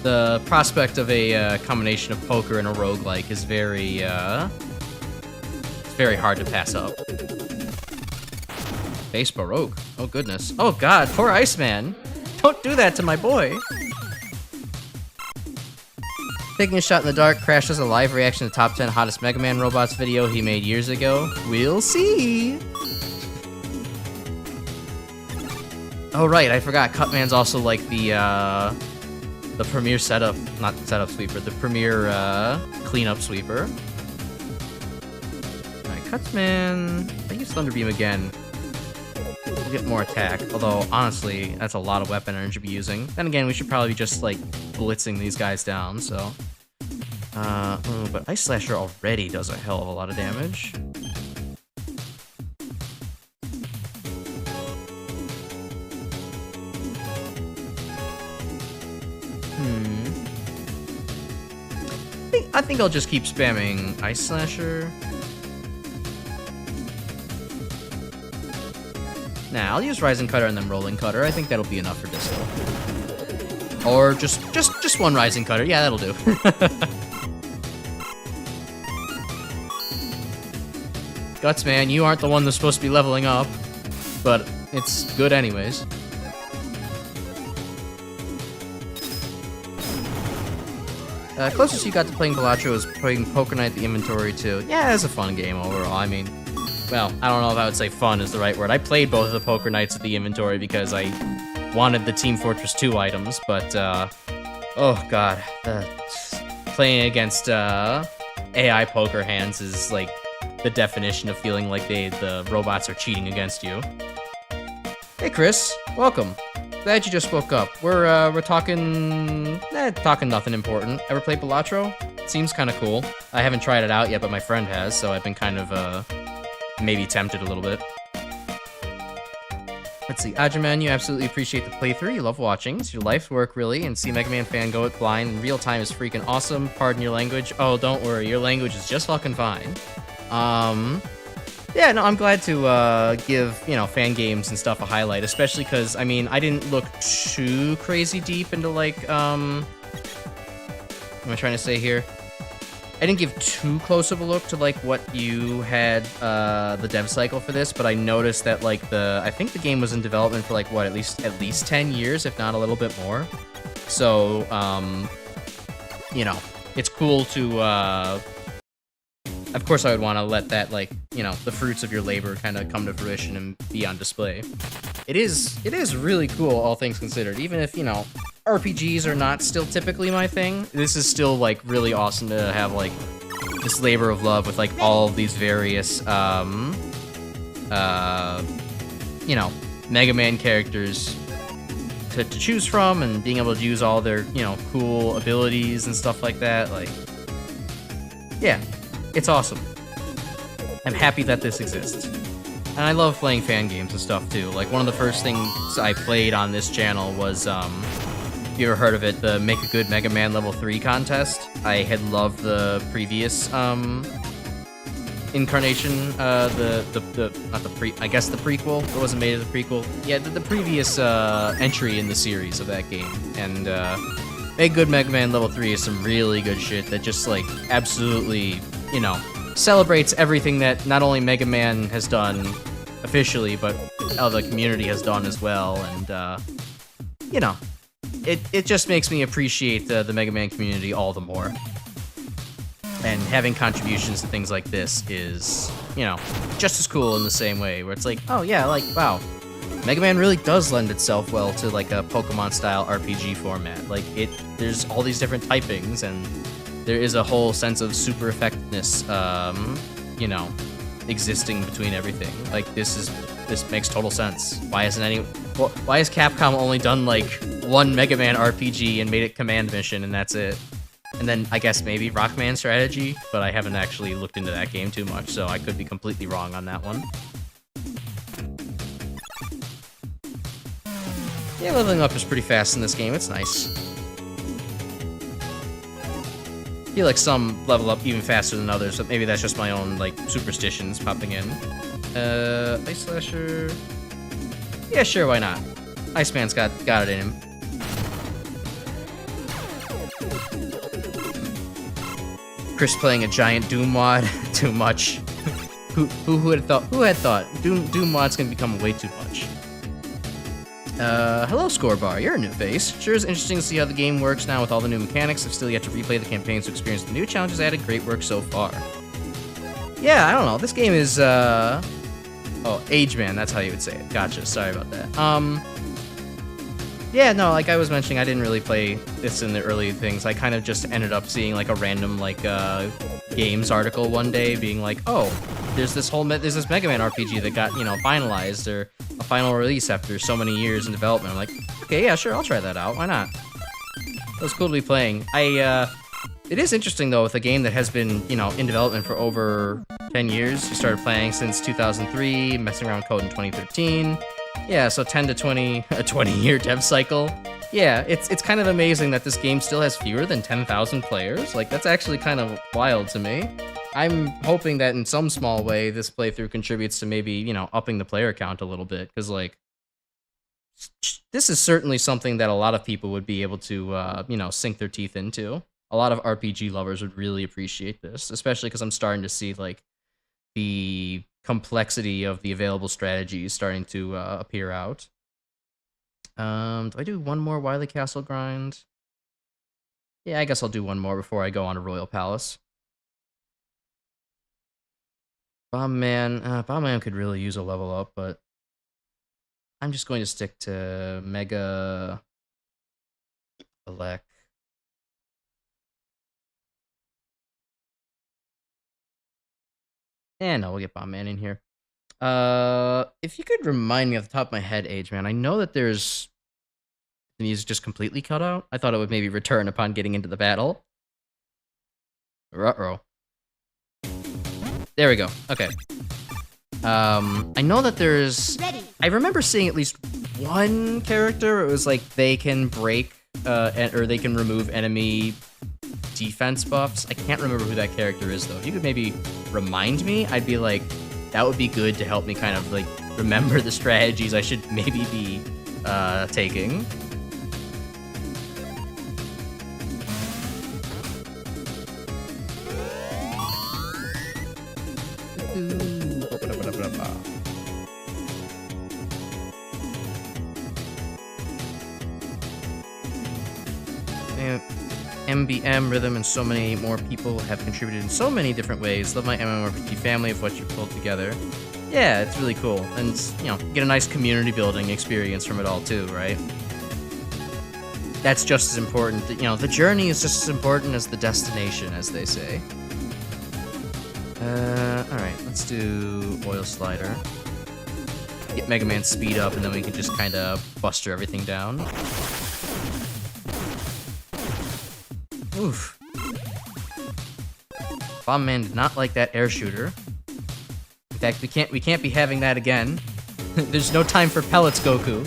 The prospect of a combination of poker and a roguelike is very hard to pass up. Base Baroque. Oh goodness. Oh god, poor Iceman. Don't do that to my boy. Taking a shot in the dark, Crash does a live reaction to top 10 hottest Mega Man robots video he made years ago. We'll see. Oh right, I forgot. Cutman's also like the premier setup, not setup sweeper, the premier cleanup sweeper. Alright, Cutman. I use Thunder Beam again. We'll get more attack, although honestly, that's a lot of weapon energy to be using. Then again, we should probably be just like blitzing these guys down, so. But Ice Slasher already does a hell of a lot of damage. I think I'll just keep spamming Ice Slasher. Nah, I'll use Rising Cutter and then Rolling Cutter. I think that'll be enough for Disco. Or just one Rising Cutter. Yeah, that'll do. Guts, man, you aren't the one that's supposed to be leveling up, but it's good anyways. Closest you got to playing Balatro is playing Poker Knight the inventory too. Yeah, it's a fun game overall. I mean, well, I don't know if I would say fun is the right word. I played both of the Poker Knights at the inventory because I wanted the Team Fortress 2 items, but, oh god, playing against, AI poker hands is, like, the definition of feeling like the robots are cheating against you. Hey, Chris, welcome. Glad you just woke up. We're talking nothing important. Ever played Balatro? Seems kind of cool. I haven't tried it out yet, but my friend has, so I've been kind of, maybe tempted a little bit. Let's see. Ajaman, you absolutely appreciate the playthrough. You love watching. It's your life's work, really, and see Mega Man fan go it blind in real time is freaking awesome. Pardon your language. Oh, don't worry. Your language is just fucking fine. Yeah, no, I'm glad to give, you know, fan games and stuff a highlight, especially because, I mean, I didn't look too crazy deep into, like, what am I trying to say here? I didn't give too close of a look to, like, what you had, the dev cycle for this, but I noticed that, like, I think the game was in development for, like, what, at least 10 years, if not a little bit more. So, you know, it's cool to, of course I would want to let that, like, you know, the fruits of your labor kind of come to fruition and be on display. It is really cool, all things considered, even if, you know, RPGs are not still typically my thing. This is still, like, really awesome to have, like, this labor of love with, like, all of these various, you know, Mega Man characters to choose from, and being able to use all their, you know, cool abilities and stuff like that. Like, yeah, it's awesome. I'm happy that this exists. And I love playing fan games and stuff, too. Like, one of the first things I played on this channel was, if you ever heard of it, the Make a Good Mega Man Level 3 contest. I had loved the previous, incarnation, I guess the prequel. It wasn't made as a prequel. Yeah, the previous, entry in the series of that game. And, Make a Good Mega Man Level 3 is some really good shit that just, like, absolutely, you know, celebrates everything that not only Mega Man has done officially, but how the community has done as well. And, you know, it just makes me appreciate the Mega Man community all the more. And having contributions to things like this is, you know, just as cool in the same way, where it's like, oh yeah, like, wow, Mega Man really does lend itself well to, like, a Pokemon-style RPG format. Like, there's all these different typings, and there is a whole sense of super effectiveness, you know, existing between everything. Like, this makes total sense. Why has Capcom only done, like, one Mega Man RPG and made it Command Mission, and that's it? And then, I guess, maybe Rockman Strategy, but I haven't actually looked into that game too much, so I could be completely wrong on that one. Yeah, leveling up is pretty fast in this game. It's nice. I feel like some level up even faster than others, but maybe that's just my own, like, superstitions popping in. Ice Slasher... Yeah, sure, why not? Iceman's got it in him. Chris playing a giant Doom mod. Too much. Who had thought? Who had thought? Doom mod's gonna become way too much. Hello, Scorebar. You're a new face. Sure is interesting to see how the game works now with all the new mechanics. I've still yet to replay the campaigns to experience the new challenges added. Great work so far. Yeah, I don't know. This game is, oh, Ageman, that's how you would say it. Gotcha, sorry about that. Yeah, no, like I was mentioning, I didn't really play this in the early things. I kind of just ended up seeing, like, a random, like, games article one day being like, oh, there's this Mega Man RPG that got, you know, finalized, or a final release after so many years in development. I'm like, okay, yeah, sure, I'll try that out. Why not? It was cool to be playing. It is interesting, though, with a game that has been, you know, in development for over 10 years. You started playing since 2003, messing around with code in 2013. Yeah, so 10 to 20, a 20-year dev cycle. Yeah, it's kind of amazing that this game still has fewer than 10,000 players. Like, that's actually kind of wild to me. I'm hoping that in some small way, this playthrough contributes to maybe, you know, upping the player count a little bit. Because, like, this is certainly something that a lot of people would be able to, you know, sink their teeth into. A lot of RPG lovers would really appreciate this, especially because I'm starting to see, like, the complexity of the available strategies starting to appear out. Do I do one more Wily Castle grind? Yeah, I guess I'll do one more before I go on to Royal Palace. Bomb Man could really use a level up, but I'm just going to stick to Mega Elect. And no, we'll get Bomb Man in here. If you could remind me off the top of my head, Ageman, I know that there's the music just completely cut out. I thought it would maybe return upon getting into the battle. Uh-oh. There we go. Okay. I know that there's... I remember seeing at least one character. It was like they can break, or they can remove enemy defense buffs. I can't remember who that character is, though. If you could maybe remind me, I'd be like, that would be good to help me kind of, like, remember the strategies I should maybe be, taking. MBM, Rhythm, and so many more people have contributed in so many different ways. Love my MMORPG family of what you pulled together. Yeah, it's really cool. And, you know, get a nice community building experience from it all, too, right? That's just as important. You know, the journey is just as important as the destination, as they say. Alright, let's do Oil Slider. Get Mega Man speed up, and then we can just kind of buster everything down. Oof. Bomb Man did not like that air shooter. In fact, we can't be having that again. There's no time for pellets, Goku.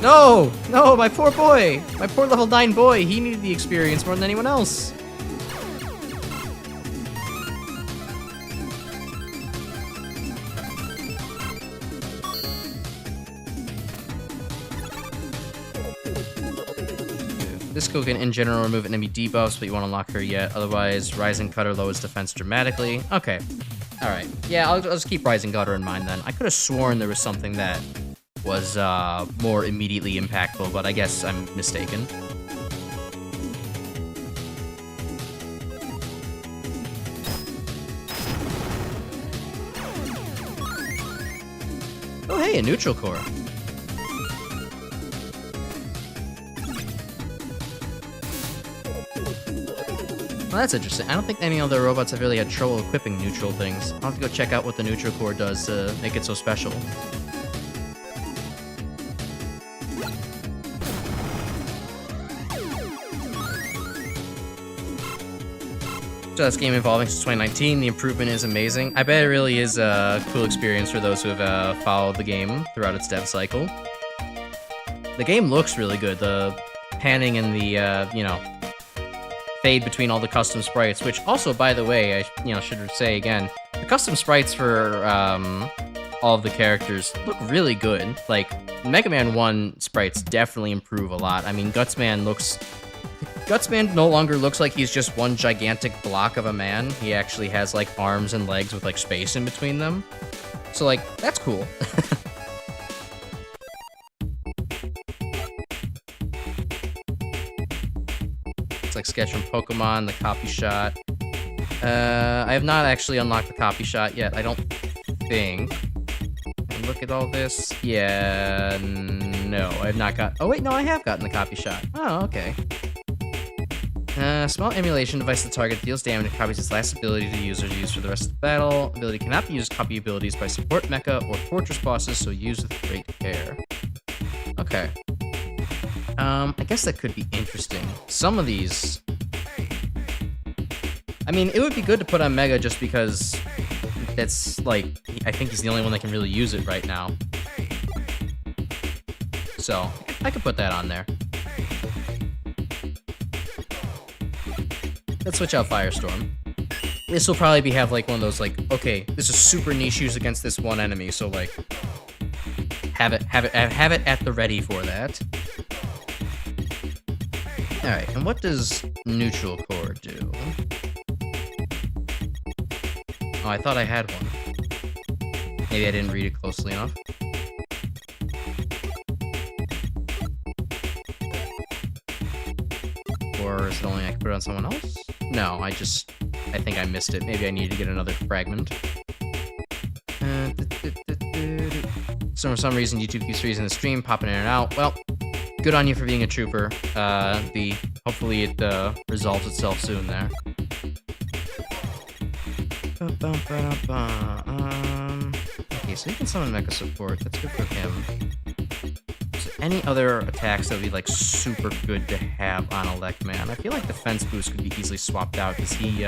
No! No, my poor boy! My poor level 9 boy! He needed the experience more than anyone else. Disco can, in general, remove enemy debuffs, but you won't unlock her yet. Otherwise, Rising Cutter lowers defense dramatically. Okay. Alright. Yeah, I'll just keep Rising Cutter in mind, then. I could have sworn there was something that was, more immediately impactful, but I guess I'm mistaken. Oh, hey, a neutral core. Well, that's interesting. I don't think any other robots have really had trouble equipping neutral things. I'll have to go check out what the neutral core does to make it so special. So this game evolving since 2019. The improvement is amazing. I bet it really is a cool experience for those who have followed the game throughout its dev cycle. The game looks really good. The panning and the, you know, fade between all the custom sprites, which also, by the way, I should say again, the custom sprites for all of the characters look really good. Like, Mega Man 1 sprites definitely improve a lot. I mean, Guts-Man no longer looks like he's just one gigantic block of a man. He actually has, like, arms and legs with, like, space in between them. So, like, that's cool. Like sketch from Pokémon, the copy shot. I have not actually unlocked the copy shot yet, I don't think. And look at all this. Yeah, no, I have not got... Oh wait, no, I have gotten the copy shot. Oh, okay. Small emulation device to target deals damage and copies its last ability to users use for the rest of the battle. Ability cannot be used to copy abilities by support mecha or fortress bosses, so use with great care. Okay. I guess that could be interesting. Some of these... I mean, it would be good to put on Mega just because that's, like, I think he's the only one that can really use it right now. So, I could put that on there. Let's switch out Firestorm. This will probably have, like, one of those, like, okay, this is super niche use against this one enemy, so, like, have it at the ready for that. Alright, and what does Neutral Core do? Oh, I thought I had one. Maybe I didn't read it closely enough. Or is it only I can put it on someone else? No, I think I missed it. Maybe I need to get another fragment. So for some reason, YouTube keeps freezing the stream, popping in and out. Well, good on you for being a trooper. Hopefully it resolves itself soon there. Okay, so you can summon Mecha Support. That's good for him. So any other attacks that would be like super good to have on Elect Man? I feel like Defense Boost could be easily swapped out because he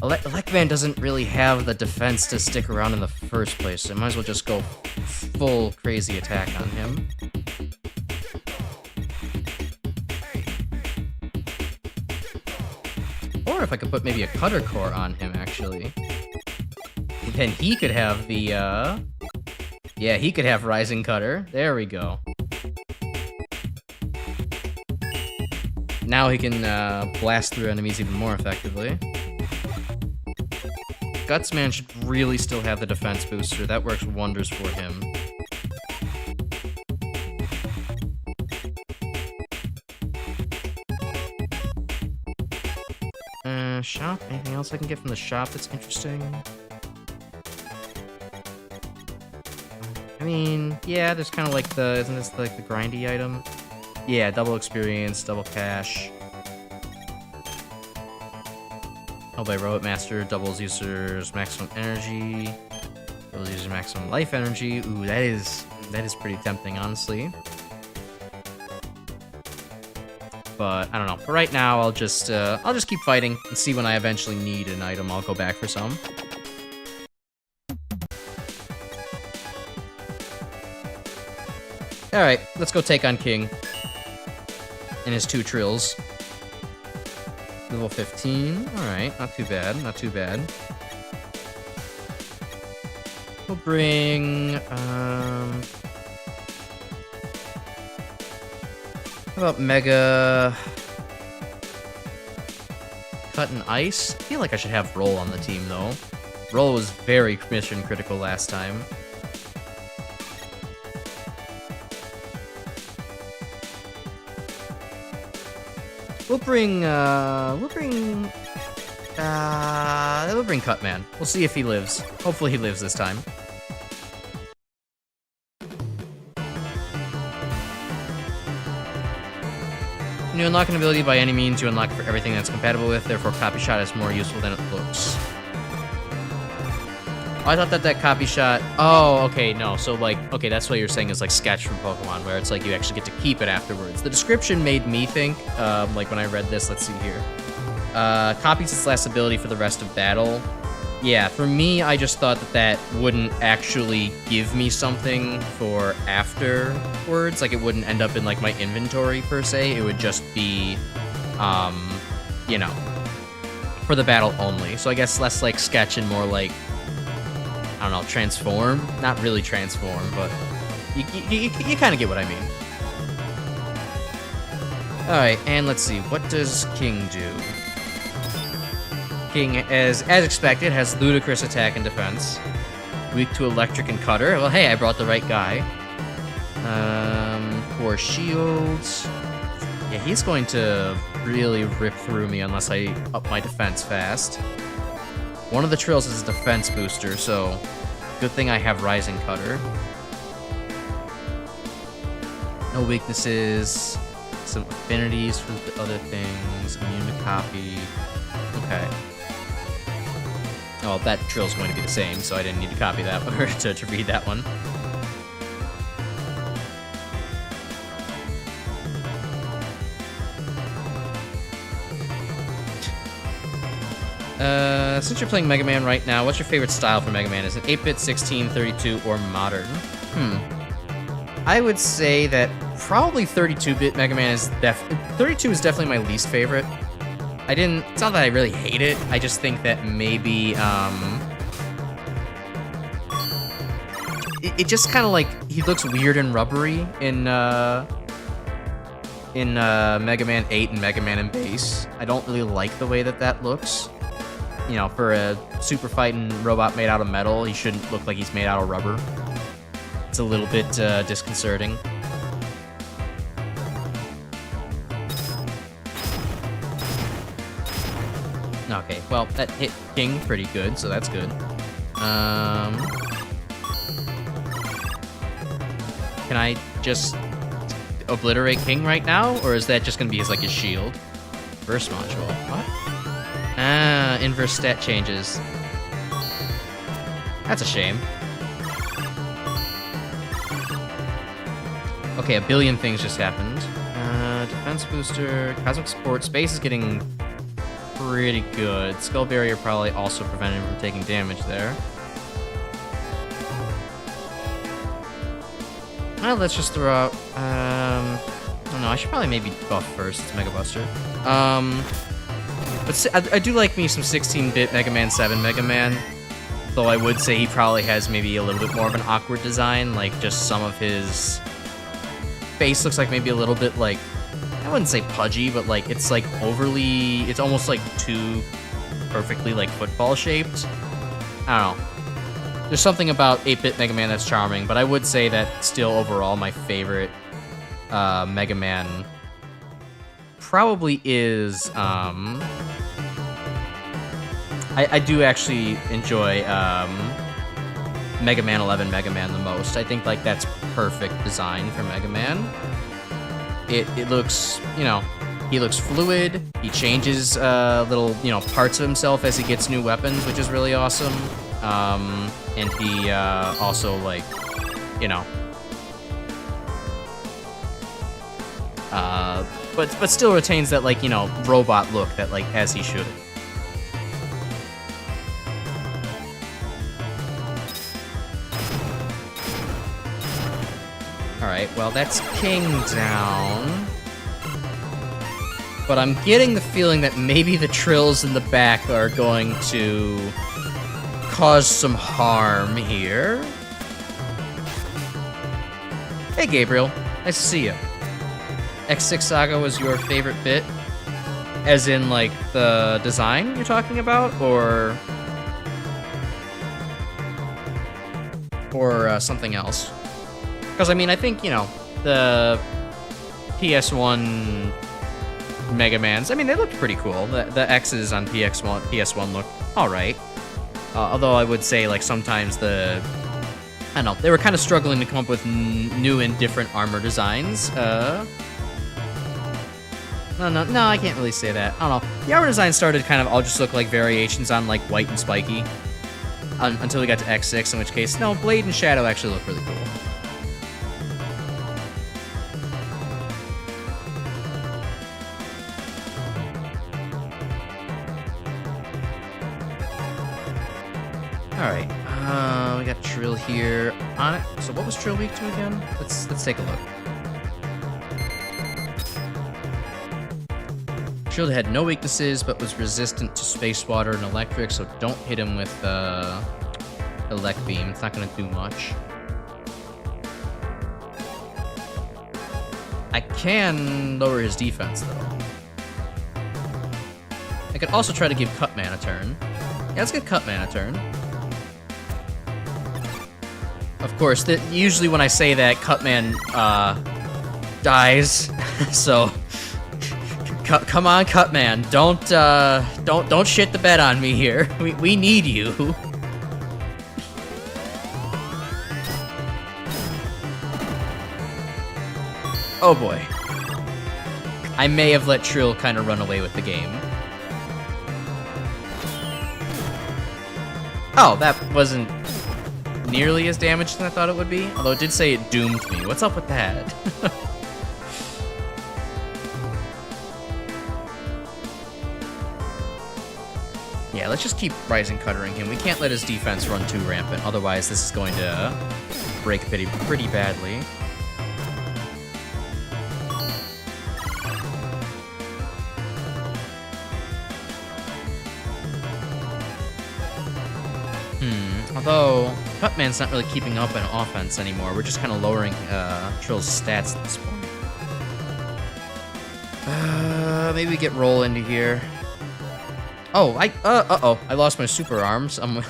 Electman doesn't really have the defense to stick around in the first place, so I might as well just go full crazy attack on him. Or if I could put maybe a Cutter Core on him, actually. Then he could have the, yeah, he could have Rising Cutter. There we go. Now he can blast through enemies even more effectively. GUTS-Man should really still have the defense booster. That works wonders for him. Shop? Anything else I can get from the shop that's interesting? I mean, yeah, there's kind of like the... Isn't this like the grindy item? Yeah, double experience, double cash. Held by Robot Master, doubles users maximum energy. Doubles users maximum life energy. Ooh, that is pretty tempting, honestly. But I don't know. For right now, I'll just keep fighting and see when I eventually need an item. I'll go back for some. All right, let's go take on King and his 2 trills. Level 15. All right, not too bad. Not too bad. We'll bring. How about Mega Cut and Ice? I feel like I should have Roll on the team, though. Roll was very mission critical last time. We'll bring Cutman. We'll see if he lives. Hopefully he lives this time. When you unlock an ability by any means, you unlock it for everything that's compatible with, therefore Copy Shot is more useful than it looks. Oh, I thought that Copy Shot... Oh, okay, no, so like... Okay, that's what you're saying is like Sketch from Pokemon, where it's like you actually get to keep it afterwards. The description made me think, like when I read this, let's see here. Copies its last ability for the rest of battle. Yeah, for me, I just thought that wouldn't actually give me something for afterwards. Like, it wouldn't end up in, like, my inventory, per se. It would just be, you know, for the battle only. So I guess less, like, Sketch and more, like, I don't know, Transform? Not really Transform, but you kind of get what I mean. Alright, and let's see. What does King do? King, as expected, has ludicrous attack and defense. Weak to electric and cutter. Well, hey, I brought the right guy. 4 shields. Yeah, he's going to really rip through me unless I up my defense fast. One of the trills is a defense booster, so good thing I have Rising Cutter. No weaknesses. Some affinities for the other things. Immune to copy. Okay. Oh, that trill's going to be the same, so I didn't need to copy that or to read that one. Since you're playing Mega Man right now, what's your favorite style for Mega Man? Is it 8-bit, 16, 32, or modern? I would say that probably 32-bit Mega Man is 32 is definitely my least favorite. It's not that I really hate it, I just think that maybe, it just kind of like, he looks weird and rubbery in Mega Man 8 and Mega Man and Base. I don't really like the way that looks. You know, for a super fighting robot made out of metal, he shouldn't look like he's made out of rubber. It's a little bit disconcerting. Okay, well, that hit King pretty good, so that's good. Can I just obliterate King right now, or is that just gonna be his shield? Burst module. What? Ah, inverse stat changes. That's a shame. Okay, a billion things just happened. Defense booster, cosmic support. Space is getting pretty good. Skull Barrier probably also prevented him from taking damage there. Well, let's just throw out, I don't know, I should probably maybe buff first. It's Mega Buster. But I do like me some 16-bit Mega Man 7 Mega Man. Though I would say he probably has maybe a little bit more of an awkward design. Like, just some of his face looks like maybe a little bit, like, I wouldn't say pudgy, but, like, it's, like, overly, it's almost, like, too perfectly, like, football-shaped. I don't know. There's something about 8-bit Mega Man that's charming, but I would say that still overall my favorite Mega Man probably is, I do actually enjoy Mega Man 11 Mega Man the most. I think, like, that's perfect design for Mega Man. It looks, you know, he looks fluid. He changes little, you know, parts of himself as he gets new weapons, which is really awesome. And he also, like, you know, but still retains that, like, you know, robot look that, like, as he should. Alright, well, that's King down. But I'm getting the feeling that maybe the Trills in the back are going to cause some harm here. Hey, Gabriel. Nice to see you. X6 Saga was your favorite bit? As in, like, the design you're talking about? Or something else? Because, I mean, I think, you know, the PS1 Mega Mans, I mean, they looked pretty cool. The X's on PS1 look alright. Although I would say, like, sometimes I don't know, they were kind of struggling to come up with new and different armor designs. No, I can't really say that. I don't know. The armor design started kind of all just look like variations on, like, White and Spiky. Until we got to X6, in which case, no, Blade and Shadow actually look really cool. Alright, we got Trill here on it. So what was Trill weak to again? Let's take a look. Trill had no weaknesses, but was resistant to space, water, and electric, so don't hit him with Elect Beam. It's not going to do much. I can lower his defense, though. I could also try to give Cutman a turn. Yeah, let's get Cutman a turn. Of course, usually when I say that, Cutman dies. So, come on, Cutman, don't shit the bed on me here. We need you. Oh boy, I may have let Trill kind of run away with the game. Oh, that wasn't nearly as damaged as I thought it would be. Although it did say it doomed me. What's up with that? Yeah, let's just keep Rising Cuttering him. We can't let his defense run too rampant. Otherwise, this is going to break pretty badly. Although, Cutman's not really keeping up on offense anymore. We're just kind of lowering Trill's stats at this point. Maybe we get Roll into here. Oh, uh-oh. I lost my super arms. I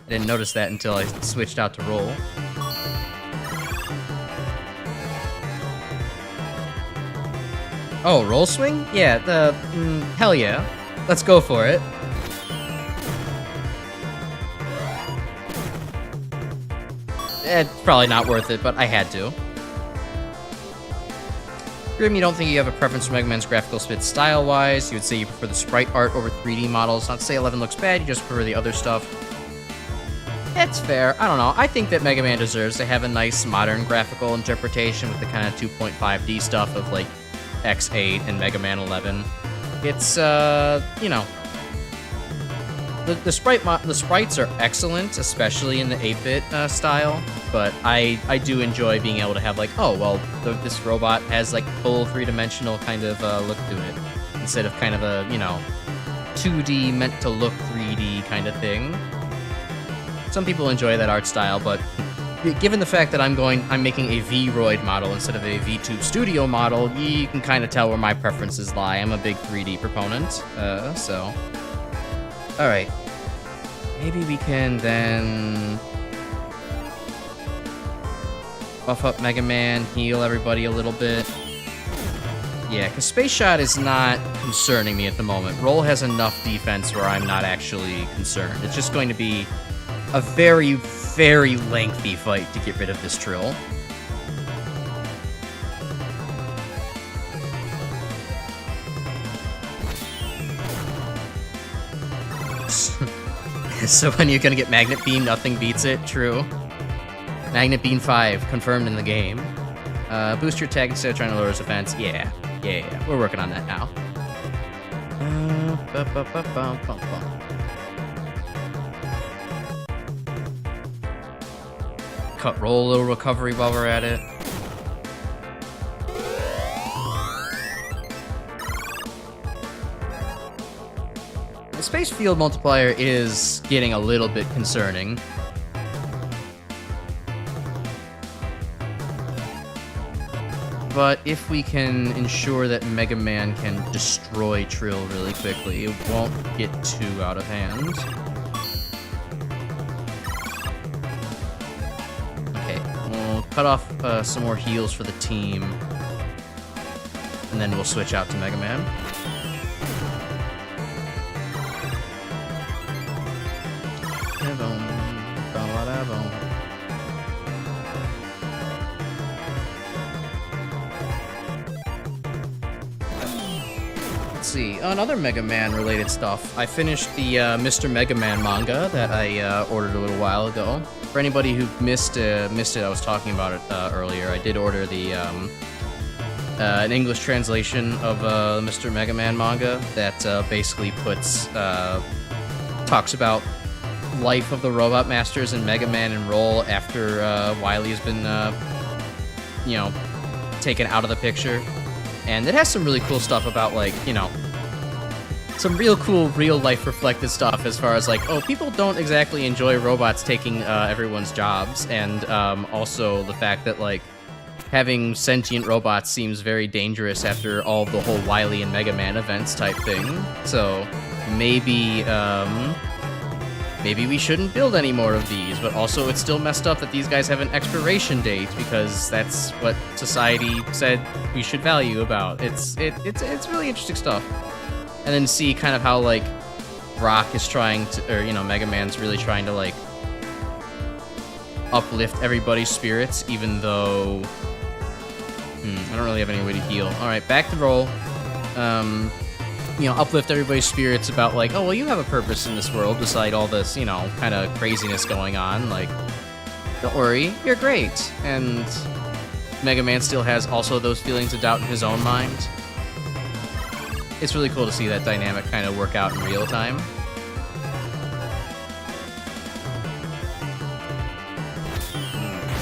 didn't notice that until I switched out to Roll. Oh, Roll Swing? Yeah, hell yeah. Let's go for it. It's probably not worth it, but I had to. Grim, you don't think you have a preference for Mega Man's graphical spit style-wise. You would say you prefer the sprite art over 3D models. Not to say 11 looks bad, you just prefer the other stuff. It's fair. I don't know. I think that Mega Man deserves to have a nice modern graphical interpretation with the kind of 2.5D stuff of, like, X8 and Mega Man 11. It's, you know, the sprites are excellent, especially in the 8-bit style. But I do enjoy being able to have like, oh well, this robot has like full 3-dimensional kind of look to it, instead of kind of a 2D meant to look 3D kind of thing. Some people enjoy that art style, but given the fact that I'm making a Vroid model instead of a VTube Studio model, you can kind of tell where my preferences lie. I'm a big 3D proponent, so. Alright. Maybe we can then buff up Mega Man, heal everybody a little bit. Yeah, because Space Shot is not concerning me at the moment. Roll has enough defense where I'm not actually concerned. It's just going to be a very, very lengthy fight to get rid of this Trill. So when you're gonna get Magnet Beam, nothing beats it. True. Magnet Beam 5, confirmed in the game. Boost your attack instead of trying to lower his defense. Yeah. We're working on that now. Cut roll, a little recovery while we're at it. The space field multiplier is getting a little bit concerning. But if we can ensure that Mega Man can destroy Trill really quickly, it won't get too out of hand. Okay, we'll cut off some more heals for the team. And then we'll switch out to Mega Man. See, another Mega Man related stuff. I finished the Mr. Mega Man manga that I ordered a little while ago. For anybody who missed it, I was talking about it earlier. I did order the an English translation of Mr. Mega Man manga that basically talks about life of the Robot Masters and Mega Man and Roll after Wily has been taken out of the picture. And it has some really cool stuff about, like, some real cool, real-life reflective stuff as far as, like, oh, people don't exactly enjoy robots taking everyone's jobs, and also the fact that, like, having sentient robots seems very dangerous after all the whole Wily and Mega Man events type thing. So maybe we shouldn't build any more of these, but also it's still messed up that these guys have an expiration date, because that's what society said we should value about. It's really interesting stuff. And then see kind of how, like, Rock is trying to, or, Mega Man's really trying to, like, uplift everybody's spirits, even though, I don't really have any way to heal. Alright, back to Roll. Uplift everybody's spirits about, like, oh, well, you have a purpose in this world, beside all this, kind of craziness going on. Like, don't worry, you're great. And Mega Man still has also those feelings of doubt in his own mind. It's really cool to see that dynamic kind of work out in real time.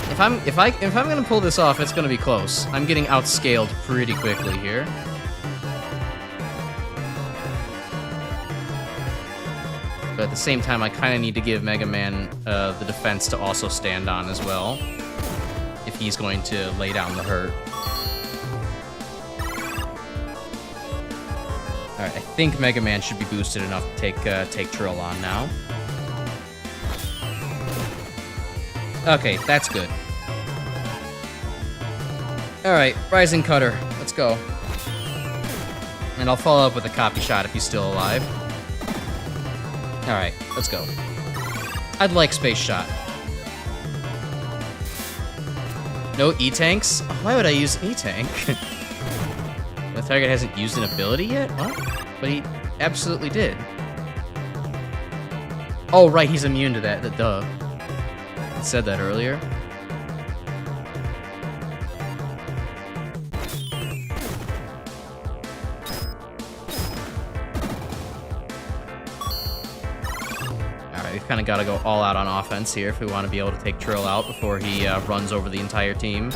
If I'm gonna pull this off, it's gonna be close. I'm getting outscaled pretty quickly here. But at the same time, I kind of need to give Mega Man the defense to also stand on as well, if he's going to lay down the hurt. Alright, I think Mega Man should be boosted enough to take Trill on now. Okay, that's good. Alright, Rising Cutter, let's go. And I'll follow up with a copy shot if he's still alive. Alright, let's go. I'd like Space Shot. No E-Tanks? Oh, why would I use E-Tank? The target hasn't used an ability yet? What? But he absolutely did. Oh, right, he's immune to that. Duh. I said that earlier. kind of got to go all out on offense here if we want to be able to take Trill out before he runs over the entire team.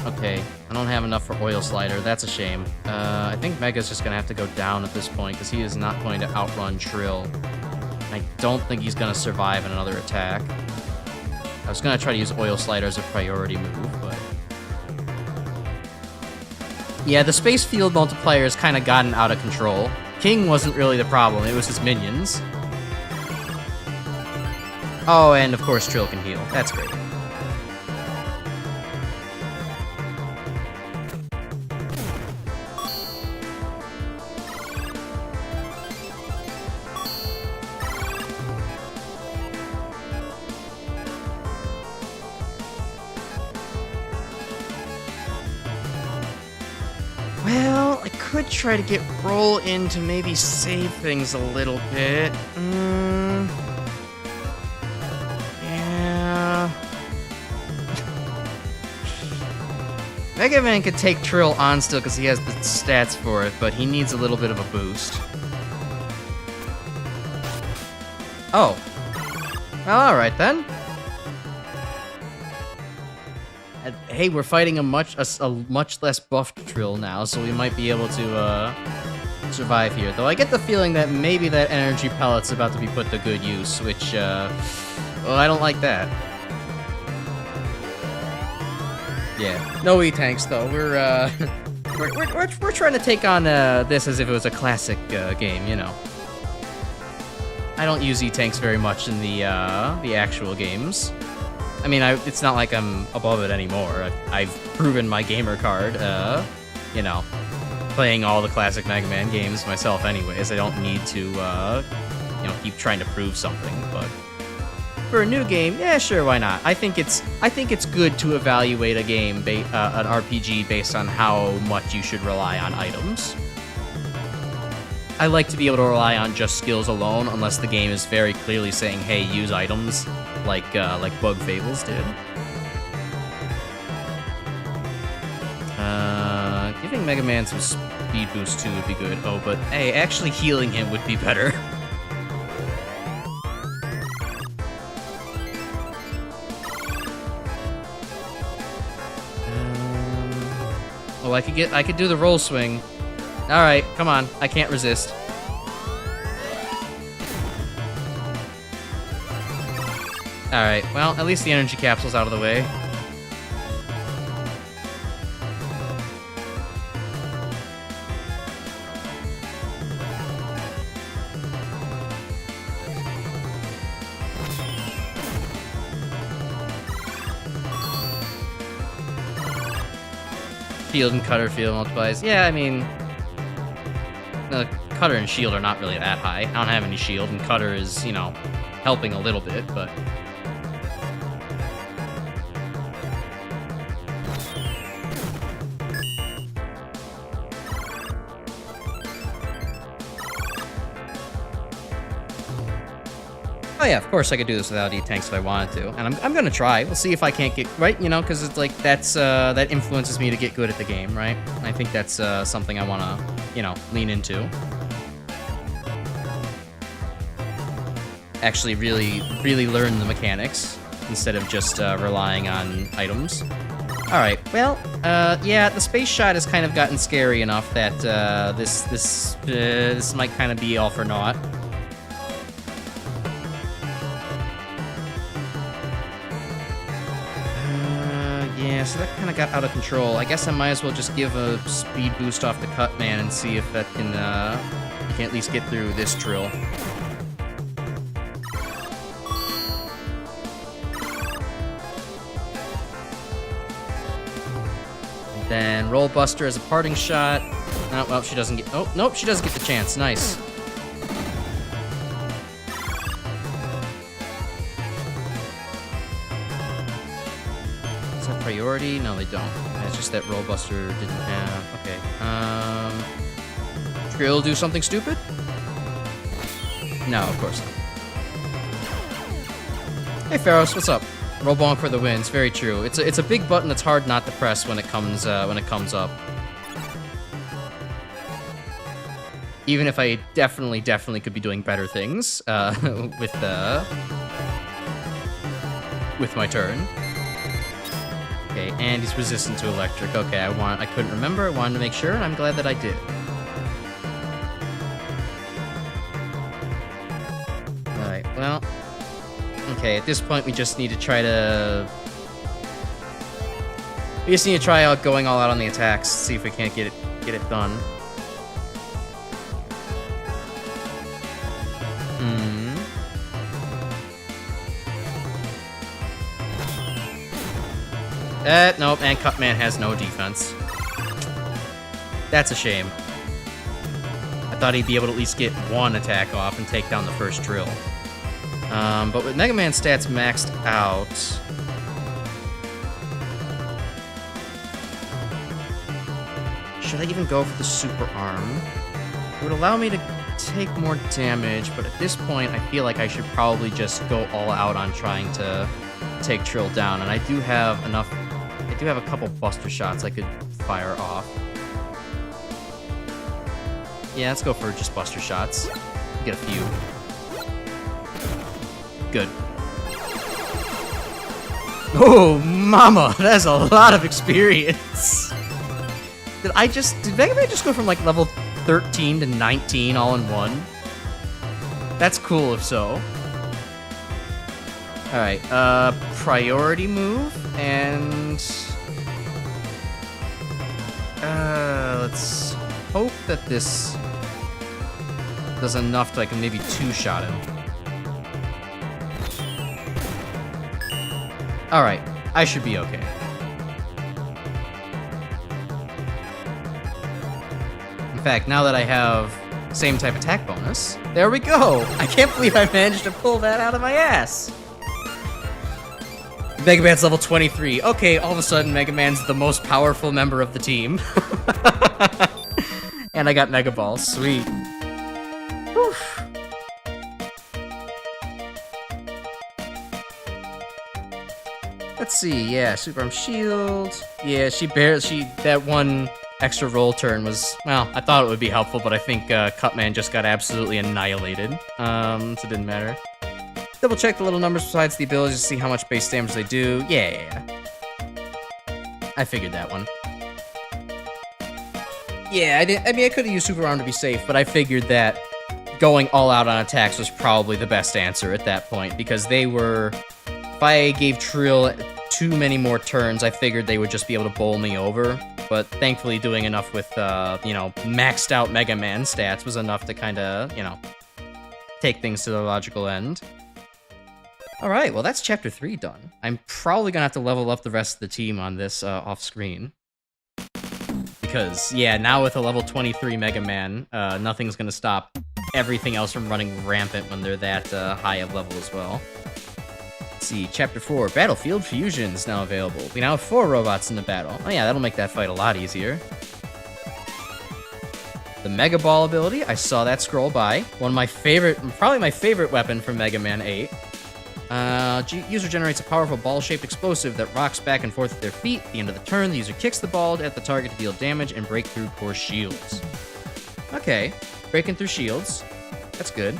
Okay. I don't have enough for Oil Slider. That's a shame. I think Mega's just going to have to go down at this point because he is not going to outrun Trill. I don't think he's going to survive in another attack. I was going to try to use Oil Slider as a priority move, but... yeah, the Space Field multiplier has kind of gotten out of control. King wasn't really the problem, it was his minions. Oh, and of course Trill can heal. That's great. Well, I could try to get Roll in to maybe save things a little bit. Yeah. Mega Man could take Trill on still because he has the stats for it, but he needs a little bit of a boost. Oh. Well, alright then. Hey, we're fighting a much less buffed Trill now, so we might be able to survive here. Though I get the feeling that maybe that energy pellet's about to be put to good use, which well, I don't like that. Yeah, no E-tanks though. We're trying to take on this as if it was a classic game, you know. I don't use E-tanks very much in the actual games. I mean, it's not like I'm above it anymore. I've proven my gamer card, you know, playing all the classic Mega Man games myself anyways. I don't need to, you know, keep trying to prove something, but for a new game, yeah, sure, why not? I think it's good to evaluate a game, an RPG, based on how much you should rely on items. I like to be able to rely on just skills alone, unless the game is very clearly saying, hey, use items. Like Bug Fables did. Giving Mega Man some speed boost too would be good. Oh, but hey, actually healing him would be better. Well, I could do the roll swing. All right, come on, I can't resist. Alright, well, at least the energy capsule's out of the way. Shield and Cutter field multiplies. Yeah, I mean... the Cutter and Shield are not really that high. I don't have any Shield, and Cutter is, you know, helping a little bit, but... oh yeah, of course I could do this without E-tanks if I wanted to, and I'm gonna try. We'll see if I can't get right, you know, because it's like that influences me to get good at the game, right? I think that's something I wanna, you know, lean into. Actually, really learn the mechanics instead of just relying on items. All right, well, yeah, the space shot has kind of gotten scary enough that this might kind of be all for naught. Yeah, so that kind of got out of control. I guess I might as well just give a speed boost off the Cut Man and see if that can, you can at least get through this Trill. And then Roll Buster as a parting shot. Oh, well, she doesn't get, oh, nope, she doesn't get the chance. Nice. Priority? No, they don't. It's just that Roll Buster didn't have... okay. Trill do something stupid? No, of course not. Hey, Pharos, what's up? Roll Bonk for the win. It's very true. It's a big button that's hard not to press when it comes up. Even if I definitely could be doing better things with my turn. Okay, and he's resistant to electric. Okay, I couldn't remember. I wanted to make sure, and I'm glad that I did. Alright, well... Okay, at this point, we just need to try to... We just need to try out going all out on the attacks, see if we can't get it done. Nope, and Cutman has no defense. That's a shame. I thought he'd be able to at least get one attack off and take down the first drill. But with Mega Man stats maxed out... Should I even go for the Super Arm? It would allow me to take more damage, but at this point, I feel like I should probably just go all out on trying to take Trill down, and I do have enough... I do have a couple Buster Shots I could fire off. Yeah, let's go for just Buster Shots. Get a few. Good. Oh, mama! That's a lot of experience! Did Mega Man just go from, like, level 13 to 19 all in one? That's cool if so. Alright, priority move, and... let's hope that this does enough to I can maybe two-shot him. Alright, I should be okay. In fact, now that I have same type attack bonus, there we go! I can't believe I managed to pull that out of my ass! Mega Man's level 23. Okay, all of a sudden, Mega Man's the most powerful member of the team. And I got Mega Balls. Sweet. Whew. Let's see, yeah, Super Arm Shield. Yeah, that one extra roll turn was, well, I thought it would be helpful, but I think Cutman just got absolutely annihilated. So it didn't matter. Double check the little numbers besides the abilities to see how much base damage they do. Yeah. I figured that one. Yeah, I mean, I could have used Super Arm to be safe, but I figured that going all out on attacks was probably the best answer at that point, because they were... If I gave Trill too many more turns, I figured they would just be able to bowl me over. But thankfully doing enough with, you know, maxed out Mega Man stats was enough to kind of, you know, take things to the logical end. Alright, well that's Chapter 3 done. I'm probably gonna have to level up the rest of the team on this off-screen. Because, yeah, now with a level 23 Mega Man, nothing's gonna stop everything else from running rampant when they're that high of level as well. Let's see, Chapter 4, Battlefield Fusion is now available. We now have 4 robots in the battle. Oh yeah, that'll make that fight a lot easier. The Mega Ball ability, I saw that scroll by. One of my favorite, probably my favorite weapon from Mega Man 8. User generates a powerful ball-shaped explosive that rocks back and forth at their feet. At the end of the turn, the user kicks the ball at the target to deal damage and break through core shields. Okay, breaking through shields. That's good.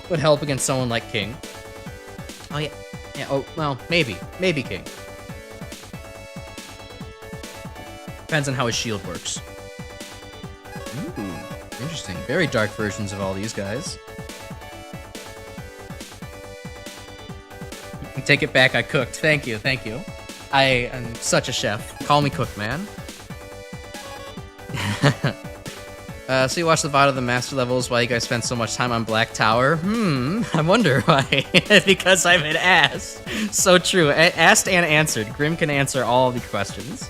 Would help against someone like King. Oh, yeah. Yeah, oh, well, maybe. Maybe King. Depends on how his shield works. Ooh, interesting. Very dark versions of all these guys. Take it back, I cooked. Thank you, thank you. I am such a chef. Call me Cook Man. So you watch the VOD of the master levels while you guys spend so much time on Black Tower? I wonder why. Because I'm an ass. So true. Asked and answered. Grim can answer all the questions.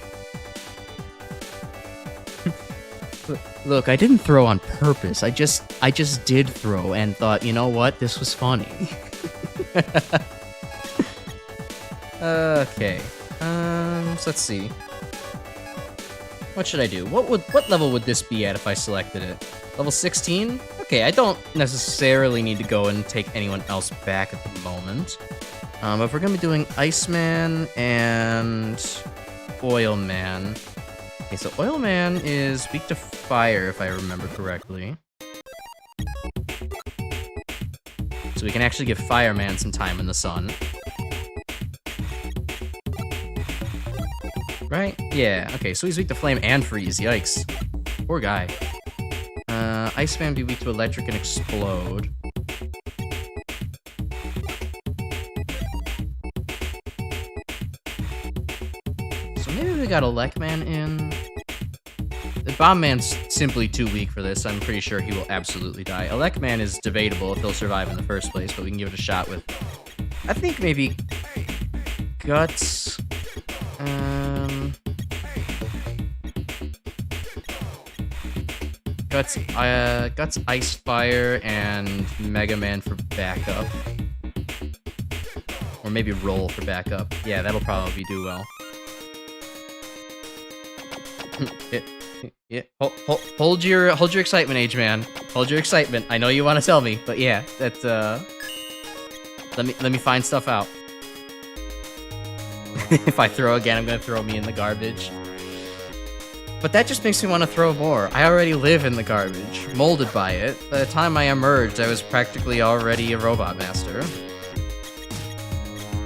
Look, I didn't throw on purpose. I just did throw and thought, you know what? This was funny. Okay. So let's see. What should I do? What level would this be at if I selected it? Level 16? Okay, I don't necessarily need to go and take anyone else back at the moment. But if we're gonna be doing Iceman and Oil Man, Okay, so Oil Man is weak to fire, if I remember correctly. So we can actually give Fireman some time in the sun. Right? Yeah, okay, so he's weak to flame and freeze, yikes. Poor guy. Iceman be weak to electric and explode. So maybe we got Elecman in. The Bomb Man's simply too weak for this. I'm pretty sure he will absolutely die. Elecman is debatable if he'll survive in the first place, but we can give it a shot with... I think maybe... Guts... Guts Ice Fire and Mega Man for backup. Or maybe Roll for backup. Yeah, that'll probably do well. Yeah. Hold your excitement, Age Man. Hold your excitement. I know you want to tell me, but yeah, that's let me find stuff out. If I throw again, I'm gonna throw me in the garbage. But that just makes me want to throw more. I already live in the garbage, molded by it. By the time I emerged, I was practically already a robot master.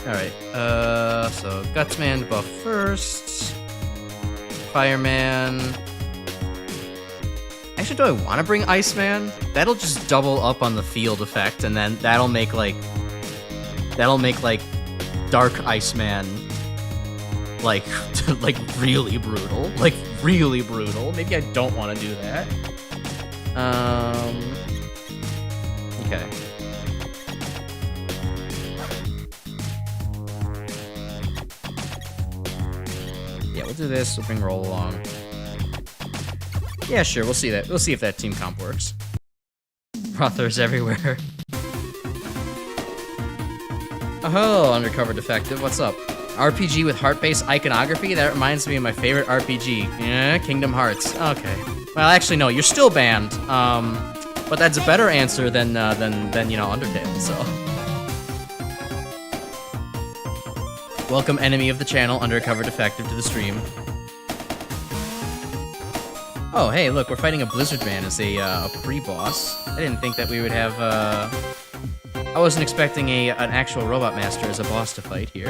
Alright, so Guts-Man buff first. Fireman. Actually, do I want to bring Iceman? That'll just double up on the field effect, and then that'll make, like, Dark Iceman, like really brutal. Like, really brutal. Maybe I don't want to do that. Okay. Yeah, we'll do this. We'll bring Roll along. Yeah, sure. We'll see that. We'll see if that team comp works. Rothers everywhere. Oh, undercover defective. What's up? RPG with heart-based iconography? That reminds me of my favorite RPG. Yeah, Kingdom Hearts. Okay. Well, actually, no. You're still banned. But that's a better answer than you know, Undertale. So. Welcome, enemy of the channel, undercover defective, to the stream. Oh, hey, look, we're fighting a Blizzard Man as a pre-boss. I didn't think that we would have, I wasn't expecting an actual Robot Master as a boss to fight here.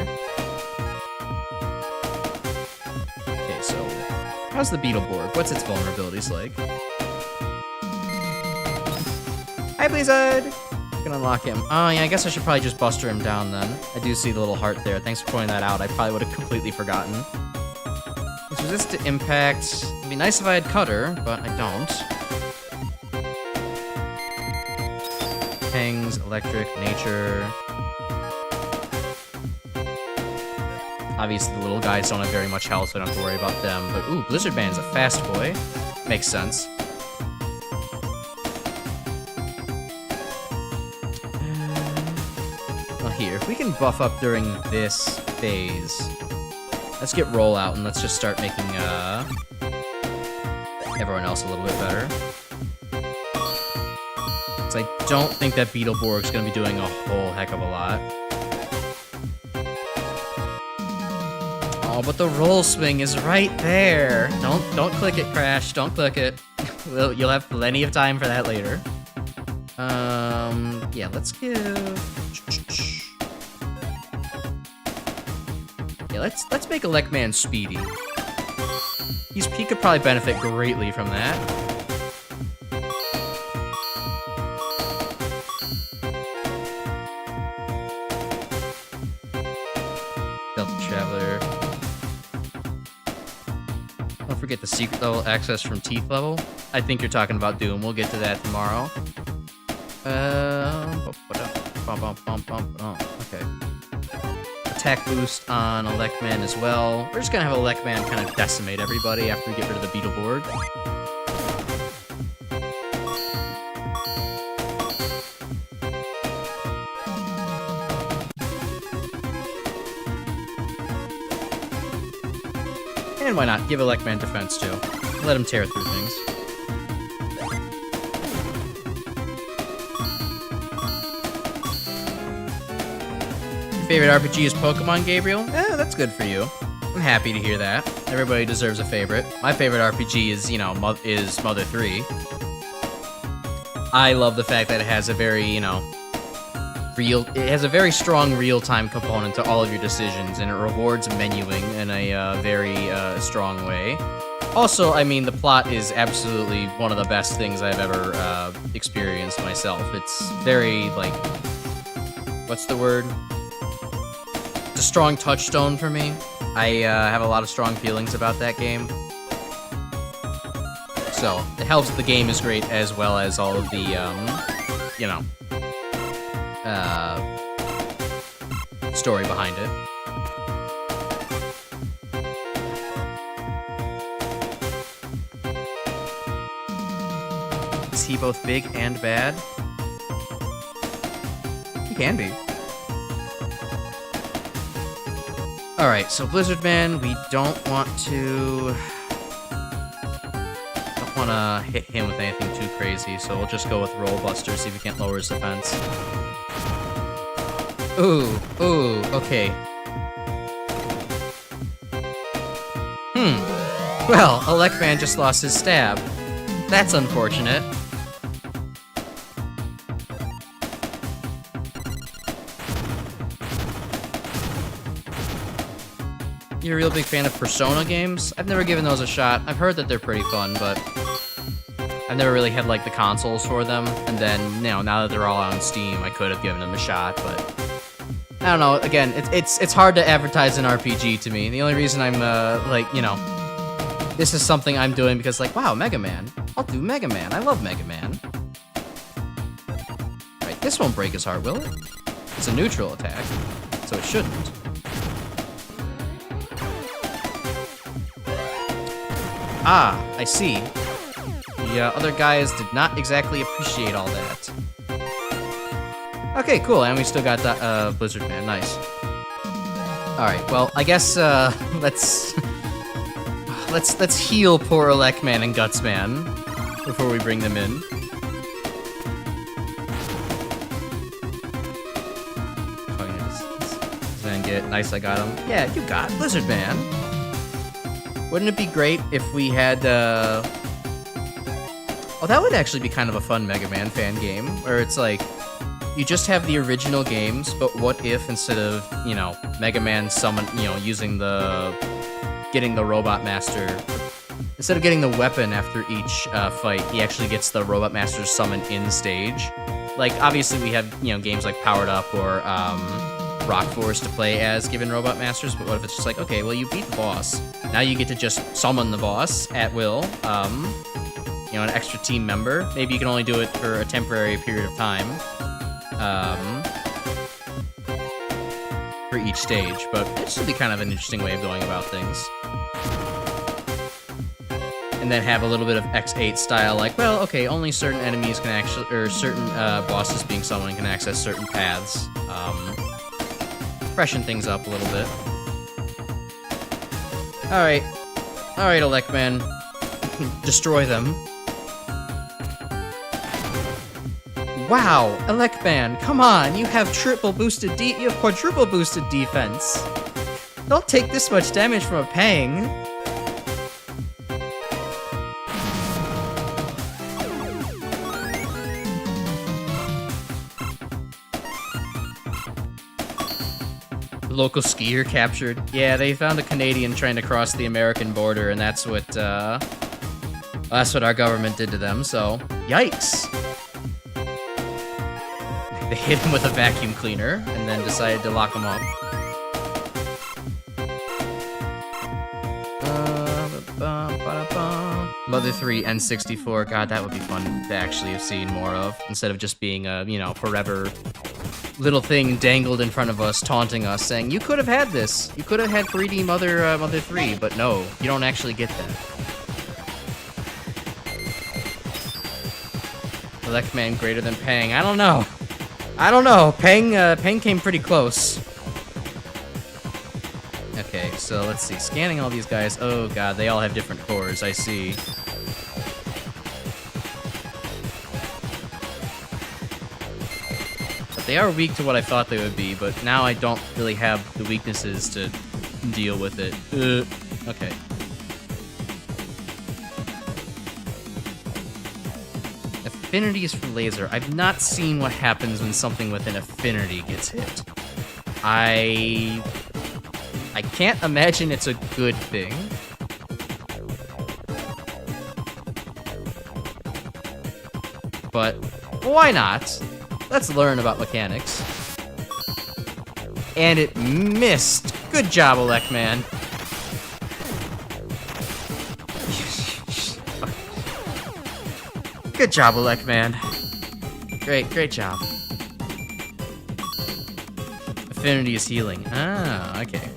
Okay, so, how's the Beetleborg? What's its vulnerabilities like? Hi, Blizzard! Can unlock him. Oh, yeah, I guess I should probably just buster him down then. I do see the little heart there. Thanks for pointing that out. I probably would have completely forgotten. It's resist to impact. It'd be nice if I had Cutter, but I don't. Pangs, electric, nature. Obviously, the little guys don't have very much health, so I don't have to worry about them. But, ooh, Blizzard Man's a fast boy. Makes sense. Here, if we can buff up during this phase, let's get Roll out and let's just start making everyone else a little bit better. Because I don't think that Beetleborg's going to be doing a whole heck of a lot. Oh, but the Roll swing is right there. Don't click it, Crash. Don't click it. You'll have plenty of time for that later. Yeah, let's give... Yeah, let's make Elecman speedy. He could probably benefit greatly from that. Delta Traveler. Don't forget the secret level access from Teeth level. I think you're talking about Doom. We'll get to that tomorrow. Okay. Attack boost on Elecman as well. We're just gonna have Elecman kind of decimate everybody after we get rid of the Beetleborg. And why not? Give Elecman defense too. Let him tear through things. Favorite RPG is Pokemon, Gabriel? Eh, that's good for you. I'm happy to hear that. Everybody deserves a favorite. My favorite RPG is, you know, is Mother 3. I love the fact that it has a very, you know, it has a very strong real-time component to all of your decisions, and it rewards menuing in a very strong way. Also, I mean, the plot is absolutely one of the best things I've ever experienced myself. It's very, like, what's the word? It's a strong touchstone for me. I have a lot of strong feelings about that game. So, it helps that the game is great, as well as all of the, you know, story behind it. Is he both big and bad? He can be. Alright, so Blizzard Man, we don't want to hit him with anything too crazy, so we'll just go with Roll Buster, see if we can't lower his defense. Ooh, okay. Well, Electman just lost his stab. That's unfortunate. You're a real big fan of Persona games? I've never given those a shot. I've heard that they're pretty fun, but I've never really had, like, the consoles for them. And then, you know, now that they're all on Steam, I could have given them a shot, but I don't know. Again, it's hard to advertise an RPG to me. The only reason I'm, like, you know, this is something I'm doing because, like, wow, Mega Man. I'll do Mega Man. I love Mega Man. Right, this won't break his heart, will it? It's a neutral attack, so it shouldn't. Ah, I see. The other guys did not exactly appreciate all that. Okay, cool, and we still got that Blizzard Man, nice. Alright, well, I guess let's heal poor Electman and GUTS-Man before we bring them in. Oh yeah, then get nice, I got him. Yeah, you got Blizzard Man. Wouldn't it be great if we had, oh, that would actually be kind of a fun Mega Man fan game, where it's like, you just have the original games, but what if instead of, you know, Mega Man summon, you know, getting the Robot Master, instead of getting the weapon after each fight, he actually gets the Robot Master summoned in stage. Like, obviously we have, you know, games like Powered Up or, Rock Force to play as given Robot Masters, but what if it's just like, okay, well, you beat the boss. Now you get to just summon the boss at will, you know, an extra team member. Maybe you can only do it for a temporary period of time, for each stage, but this would be kind of an interesting way of going about things. And then have a little bit of X8 style, like, well, okay, only certain enemies can actually, or certain bosses being summoned can access certain paths. Freshen things up a little bit. Alright, Electman. Destroy them. Wow, Electman, come on, you have you have quadruple boosted defense. Don't take this much damage from a Pang. Local skier captured. Yeah, they found a Canadian trying to cross the American border, and that's what our government did to them, so yikes. They hit him with a vacuum cleaner, and then decided to lock him up. Mother 3 N64, god, that would be fun to actually have seen more of, instead of just being a, you know, forever little thing dangled in front of us, taunting us, saying, you could have had this. You could have had 3D Mother 3, but no, you don't actually get that. Electman greater than Pang. I don't know. Pang came pretty close. Okay, so let's see. Scanning all these guys. Oh god, they all have different cores, I see. They are weak to what I thought they would be, but now I don't really have the weaknesses to deal with it. Okay. Affinities for laser. I've not seen what happens when something with an affinity gets hit. I can't imagine it's a good thing. But why not? Let's learn about mechanics. And it missed. Good job, Elect Man. Good job, Elect Man. Great job. Affinity is healing. Ah, okay.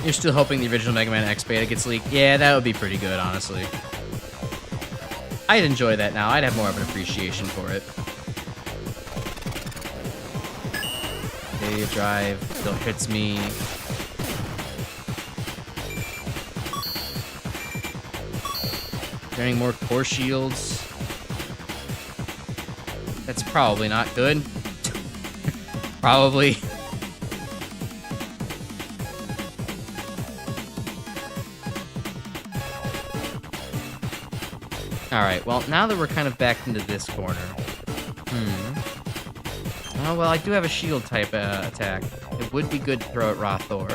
You're still hoping the original Mega Man X beta gets leaked? Yeah, that would be pretty good, honestly. I'd enjoy that now. I'd have more of an appreciation for it. Okay, drive still hits me. Getting more core shields. That's probably not good. Probably. Alright, well, now that we're kind of back into this corner. Oh, well, I do have a shield type attack. It would be good to throw at Rothor.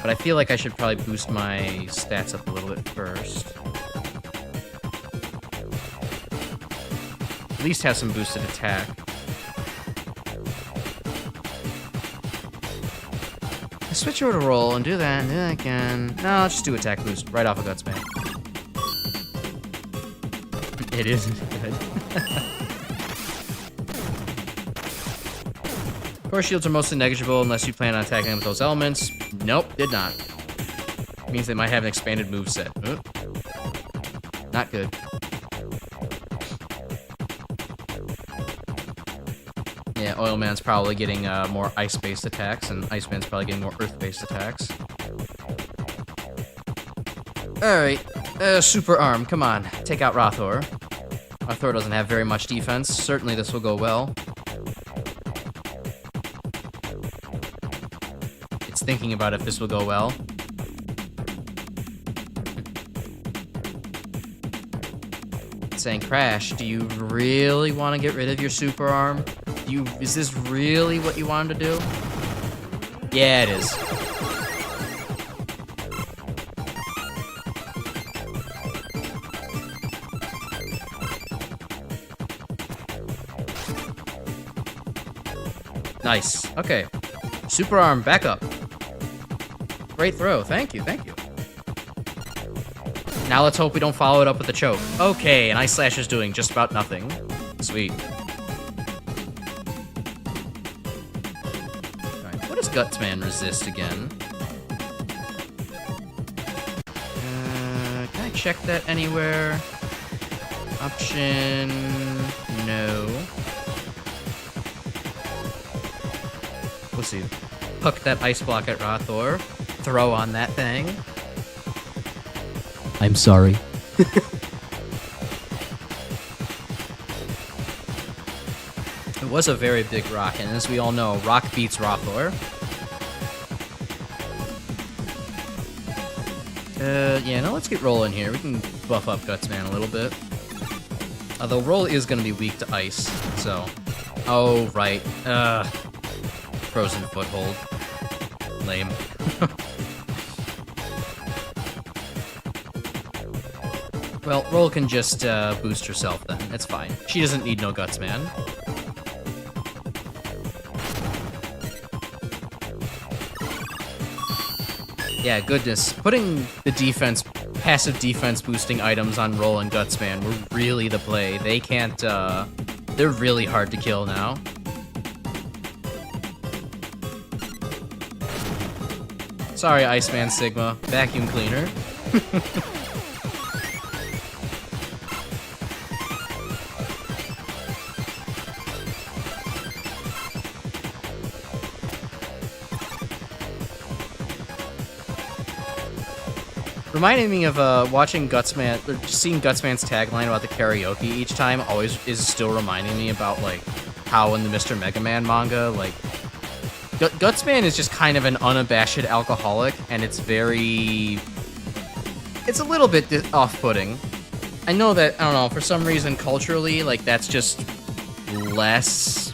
But I feel like I should probably boost my stats up a little bit first. At least have some boosted attack. I switch over to roll and do that, and do that again. No, I'll just do attack boost right off of GUTS-MANDER. It isn't good. Core shields are mostly negligible unless you plan on attacking them with those elements. Nope, did not. Means they might have an expanded moveset. Not good. Yeah, Oil Man's probably getting more ice-based attacks, and Iceman's probably getting more earth-based attacks. Alright, Super Arm, come on, take out Rothor. Rothor doesn't have very much defense. Certainly this will go well. It's thinking about if this will go well. It's saying, Crash, do you really want to get rid of your Super Arm? Is this really what you wanted to do? Yeah, it is. Nice. Okay. Super Arm, back up. Great throw. Thank you, thank you. Now let's hope we don't follow it up with a choke. Okay, and Ice Slash is doing just about nothing. Sweet. Alright, what does GUTS-MAN resist again? Can I check that anywhere? Option... no. Let's see. Hook that ice block at Rothor. Throw on that thing. I'm sorry. It was a very big rock, and as we all know, rock beats Rothor. Yeah, now let's get rolling here. We can buff up GUTS-MAN a little bit. Although roll is going to be weak to ice, so... Oh, right. Frozen foothold. Lame. Well, Roll can just boost herself then. It's fine. She doesn't need no GUTS-MAN. Yeah, goodness. Putting the defense, passive defense boosting items on Roll and GUTS-MAN were really the play. They can't, they're really hard to kill now. Sorry, Iceman Sigma. Vacuum cleaner. Reminding me of watching Guts-Man, or just seeing Guts-Man's tagline about the karaoke each time always is still reminding me about, like, how in the Mr. Mega Man manga, like, Guts-Man is just kind of an unabashed alcoholic, and it's a little bit off-putting. I know that, I don't know, for some reason, culturally, like, that's just less,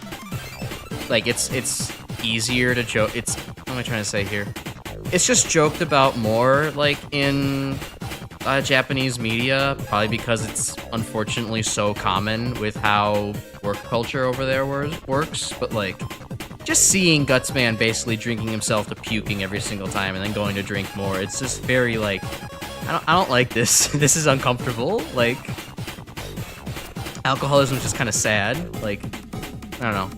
like, it's easier to joke, what am I trying to say here? It's just joked about more, like, in Japanese media, probably because it's unfortunately so common with how work culture over there works, but, like, just seeing Guts-Man basically drinking himself to puking every single time and then going to drink more, it's just very, like, I don't like this. This is uncomfortable. Like, alcoholism is just kind of sad. Like, I don't know.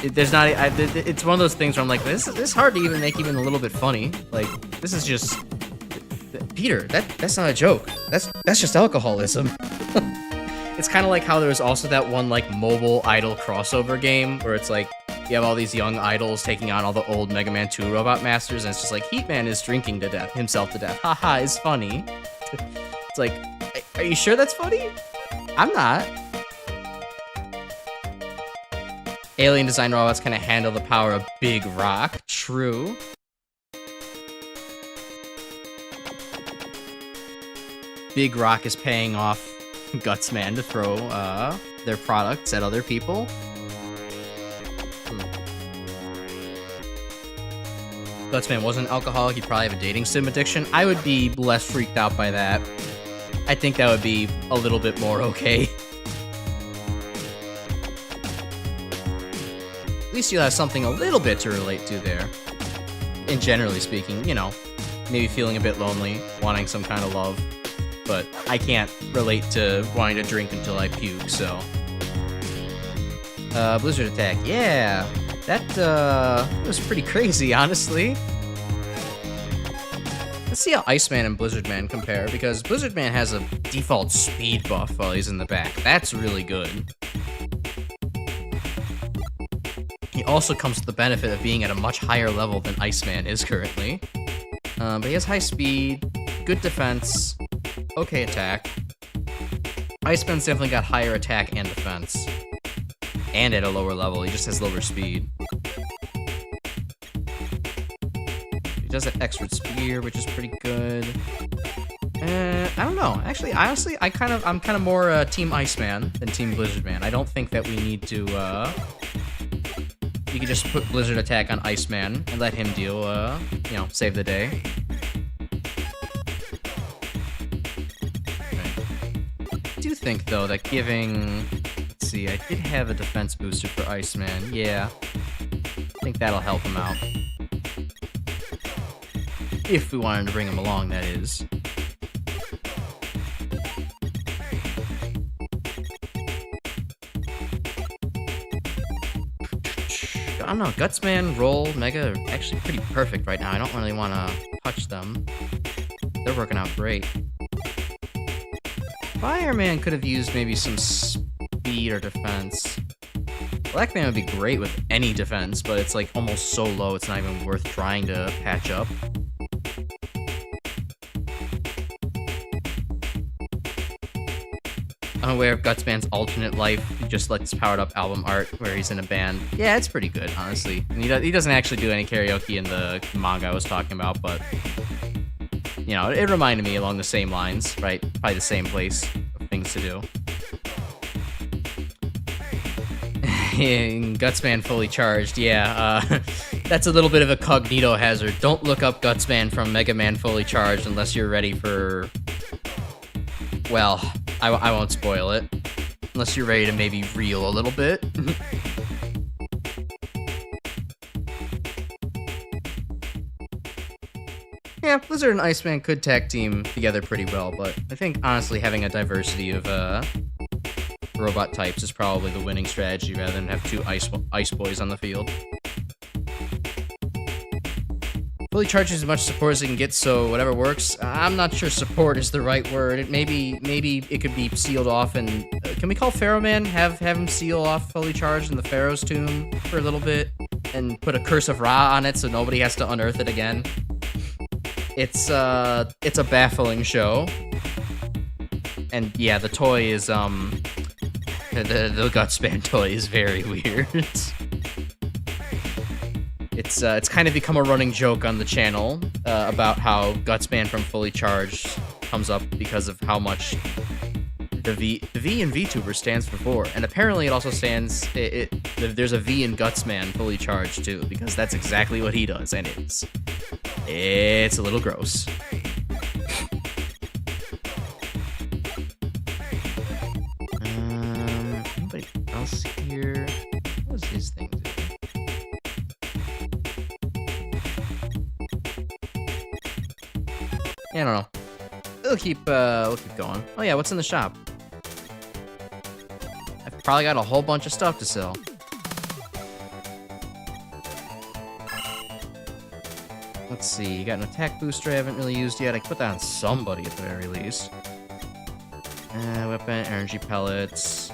It's one of those things where I'm like, this is hard to even make even a little bit funny. Like, this is just, Peter, that's not a joke. That's just alcoholism. It's kind of like how there was also that one, like, mobile idol crossover game where it's like, you have all these young idols taking on all the old Mega Man 2 Robot Masters, and it's just like, Heatman is drinking himself to death. Haha, it's funny. It's like, are you sure that's funny? I'm not. Alien design robots kind of handle the power of Big Rock. True. Big Rock is paying off Guts-Man to throw their products at other people. Guts-Man wasn't an alcoholic, he'd probably have a dating sim addiction. I would be less freaked out by that. I think that would be a little bit more okay. At least you'll have something a little bit to relate to there. And generally speaking, you know, maybe feeling a bit lonely, wanting some kind of love. But I can't relate to wanting to drink until I puke, so. Blizzard attack, yeah. That was pretty crazy, honestly. Let's see how Iceman and Blizzard Man compare, because Blizzard Man has a default speed buff while he's in the back. That's really good. He also comes with the benefit of being at a much higher level than Iceman is currently. But he has high speed, good defense, okay attack. Iceman's definitely got higher attack and defense. And at a lower level, he just has lower speed. He does have Expert Spear, which is pretty good. I don't know. Actually, honestly, I'm kind of more Team Iceman than Team Blizzard Man. I don't think that we need to, you can just put Blizzard attack on Iceman and let him deal, you know, save the day. I do think, though, that giving... Let's see, I did have a defense booster for Iceman. Yeah. I think that'll help him out. If we wanted to bring him along, that is. I don't know, Guts-Man, Roll, Mega are actually pretty perfect right now. I don't really want to touch them. They're working out great. Fireman could have used maybe some speed or defense. Blackman would be great with any defense, but it's like almost so low it's not even worth trying to patch up. Unaware of Guts-Man's alternate life, he just lets powered up album art where he's in a band. Yeah, it's pretty good, honestly. And he doesn't actually do any karaoke in the manga I was talking about, but you know, it reminded me along the same lines, right? Probably the same place of things to do. Guts-Man fully charged, yeah. That's a little bit of a cognito hazard. Don't look up Guts-Man from Mega Man fully charged unless you're ready for... Well, I won't spoil it. Unless you're ready to maybe reel a little bit. Yeah, Blizzard and Iceman could tag team together pretty well, but I think, honestly, having a diversity of robot types is probably the winning strategy rather than have two ice boys on the field. Fully charges as much support as it can get, so whatever works. I'm not sure support is the right word. Maybe it could be sealed off and... can we call Pharaoh Man? Have him seal off fully charged in the Pharaoh's tomb for a little bit? And put a Curse of Ra on it so nobody has to unearth it again? It's a baffling show. And yeah, the toy is the GUTS-MANDER toy is very weird. It's kind of become a running joke on the channel about how GUTS-MANDER from Fully Charged comes up because of how much the V in Vtuber stands for 4, and apparently it also stands. There's a V in GUTS-MANDER Fully Charged too, because that's exactly what he does, and it's a little gross. Anybody else here? What does his thing do? Yeah, I don't know. We'll keep going. Oh yeah, what's in the shop? I've probably got a whole bunch of stuff to sell. Let's see, you got an attack booster I haven't really used yet. I can put that on somebody at the very least. Weapon, energy pellets.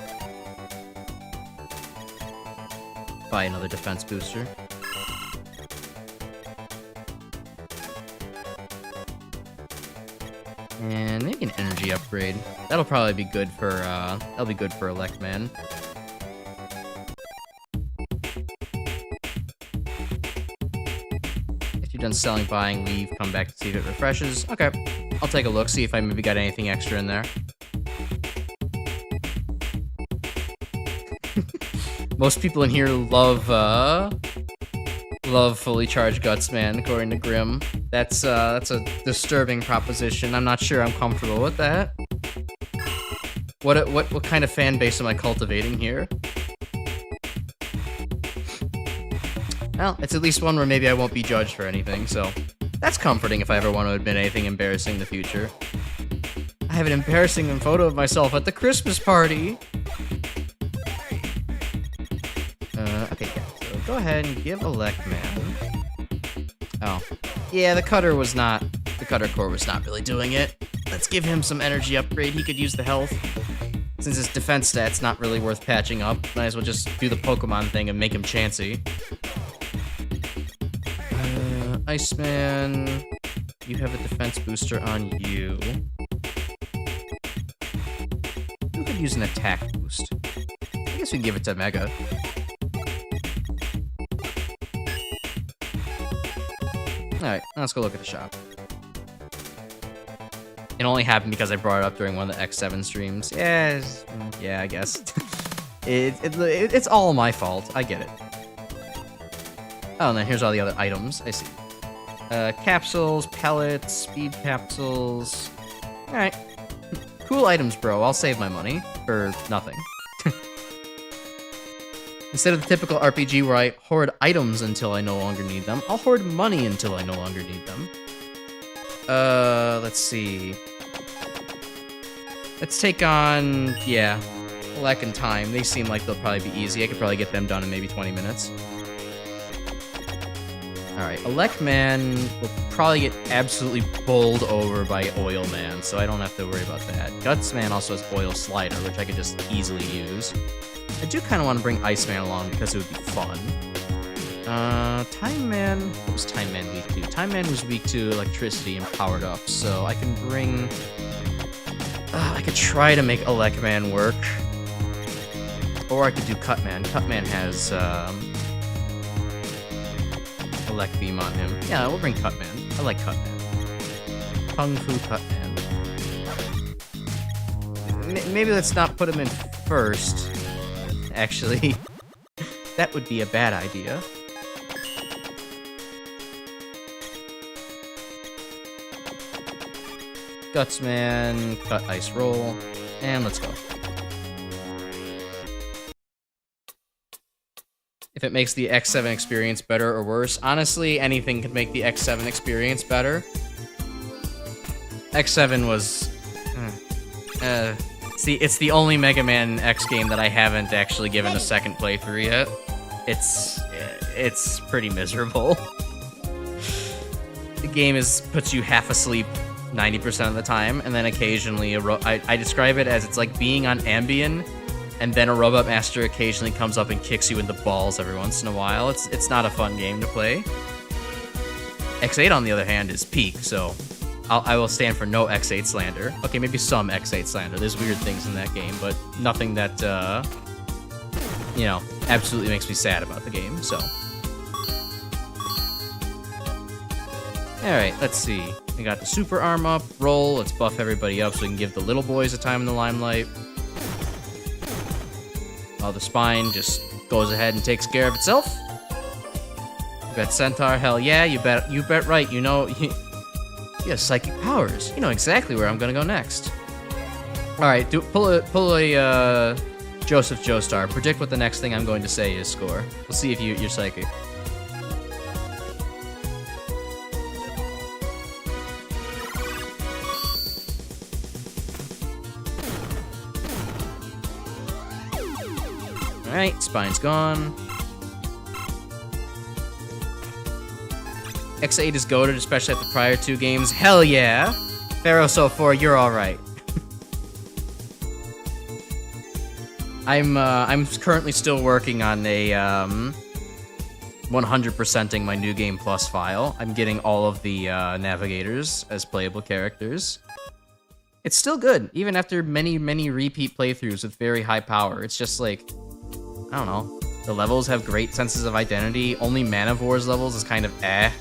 Buy another defense booster. And maybe an energy upgrade. That'll probably be good for Electman. If you're done selling, buying, leave, come back to see if it refreshes. Okay, I'll take a look, see if I maybe got anything extra in there. Most people in here love fully charged GUTS-MANDER, according to Grim. That's a disturbing proposition. I'm not sure I'm comfortable with that. What kind of fan base am I cultivating here? Well, it's at least one where maybe I won't be judged for anything, so that's comforting if I ever want to admit anything embarrassing in the future. I have an embarrassing photo of myself at the Christmas party. Okay, yeah, so go ahead and give Electman. Oh, yeah, the cutter core was not really doing it. Let's give him some energy upgrade. He could use the health. Since his defense stat's not really worth patching up, might as well just do the Pokemon thing and make him chancy. Iceman, you have a defense booster on you. Who could use an attack boost? I guess we can give it to Mega. Alright, let's go look at the shop. It only happened because I brought it up during one of the X7 streams. Yeah, I guess. It's all my fault. I get it. Oh, and then here's all the other items. I see. Capsules, pellets, speed capsules. Alright. Cool items, bro. I'll save my money for nothing. Instead of the typical RPG where I hoard items until I no longer need them, I'll hoard money until I no longer need them. Let's see. Let's take on, yeah, Elec and Time. They seem like they'll probably be easy. I could probably get them done in maybe 20 minutes. Alright, Electman will probably get absolutely bowled over by Oil Man, so I don't have to worry about that. GUTS-MANDER also has Oil Slider, which I could just easily use. I do kind of want to bring Iceman along because it would be fun. Time Man... What was Time Man weak to? Time Man was weak to electricity and powered up, so I can bring... I could try to make Electman work. Or I could do Cutman. Cutman has, Elect Beam on him. Yeah, we'll bring Cutman. I like Cutman. Kung Fu Cutman. Maybe let's not put him in first. Actually, that would be a bad idea. GUTS-MANDER, cut Ice Roll, and let's go. If it makes the X7 experience better or worse, honestly, anything could make the X7 experience better. X7 was... See, it's the only Mega Man X game that I haven't actually given a second playthrough yet. It's pretty miserable. The game puts you half asleep 90% of the time, and then occasionally I describe it as it's like being on Ambien, and then a Robot Master occasionally comes up and kicks you in the balls every once in a while. It's not a fun game to play. X8, on the other hand, is peak, so I will stand for no X8 slander. Okay, maybe some X8 slander. There's weird things in that game, but nothing that, you know, absolutely makes me sad about the game, so. Alright, let's see. We got the super arm up, roll, let's buff everybody up so we can give the little boys a time in the limelight. While the spine just goes ahead and takes care of itself. You bet Centaur, hell yeah, you bet right, you know, you have psychic powers. You know exactly where I'm gonna go next. Alright, pull a Joseph Joestar. Predict what the next thing I'm going to say is, Score. We'll see if you're psychic. Alright, spine's gone. X8 is goated, especially at the prior 2 games. Hell yeah! Pharaoh So 4, you're alright. I'm currently still working on a 100%ing my New Game Plus file. I'm getting all of the navigators as playable characters. It's still good, even after many repeat playthroughs with very high power. It's just like, I don't know. The levels have great senses of identity. Only Manivores levels is kind of eh.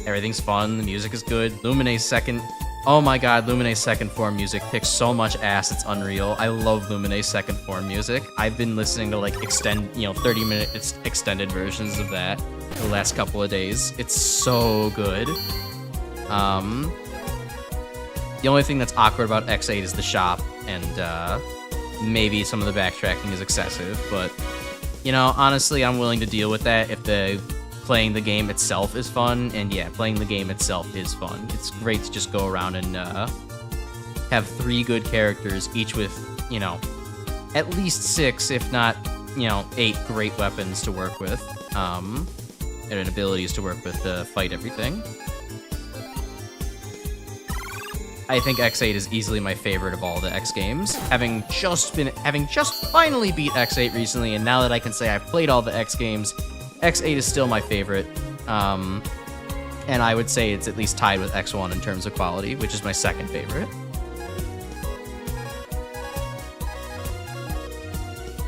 Everything's fun. The music is good. Lumine's second. Oh my god, Lumine's second form music kicks so much ass. It's unreal. I love Lumine's second form music. I've been listening to like 30-minute extended versions of that the last couple of days. It's so good. The only thing that's awkward about X8 is the shop, and maybe some of the backtracking is excessive, but, you know, honestly, I'm willing to deal with that if playing the game itself is fun, and yeah, playing the game itself is fun. It's great to just go around and have 3 good characters, each with, you know, at least 6, if not, you know, 8 great weapons to work with, and abilities to work with to fight everything. I think X8 is easily my favorite of all the X games. Having just finally beat X8 recently, and now that I can say I've played all the X games, X8 is still my favorite. And I would say it's at least tied with X1 in terms of quality, which is my second favorite.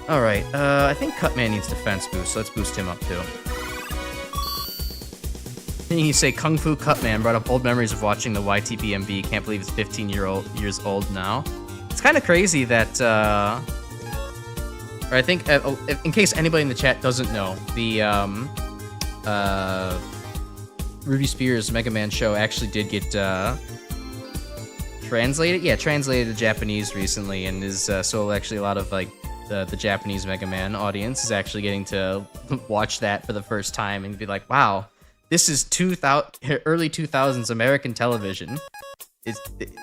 Alright, I think Cutman needs defense boost, so let's boost him up too. You say Kung Fu Cutman brought up old memories of watching the YTBMB. Can't believe it's 15 years old now. It's kind of crazy that, or I think, in case anybody in the chat doesn't know, the Ruby Spears Mega Man show actually did get translated. Yeah, translated to Japanese recently, and is so actually a lot of like the Japanese Mega Man audience is actually getting to watch that for the first time and be like, wow. This is early 2000s American television.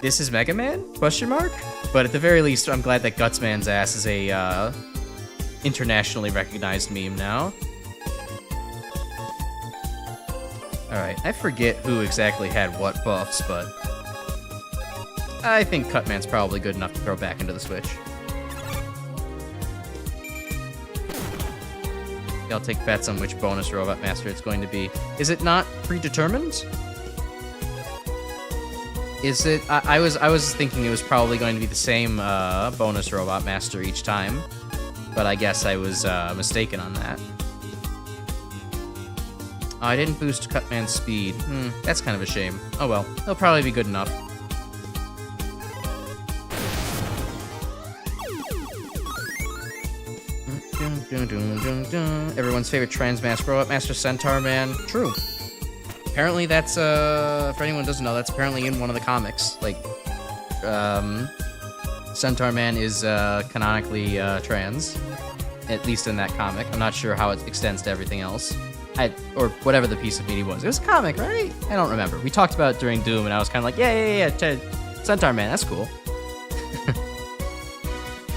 This is Mega Man? Question mark? But at the very least, I'm glad that GUTS-Man's ass is a internationally recognized meme now. Alright, I forget who exactly had what buffs, but I think Cutman's probably good enough to throw back into the Switch. I'll take bets on which bonus Robot Master it's going to be. Is it not predetermined? Is it? I was thinking it was probably going to be the same bonus Robot Master each time, but I guess I was mistaken on that. Oh, I didn't boost Cutman's speed. That's kind of a shame. Oh well, he'll probably be good enough. Everyone's favorite Transmask Robot Master, Centaur Man. True. Apparently that's, for anyone who doesn't know, that's apparently in one of the comics. Like, Centaur Man is canonically trans, at least in that comic. I'm not sure how it extends to everything else. Or whatever the piece of media was. It was a comic, right? I don't remember. We talked about it during Doom, and I was kind of like, yeah, Centaur Man, that's cool.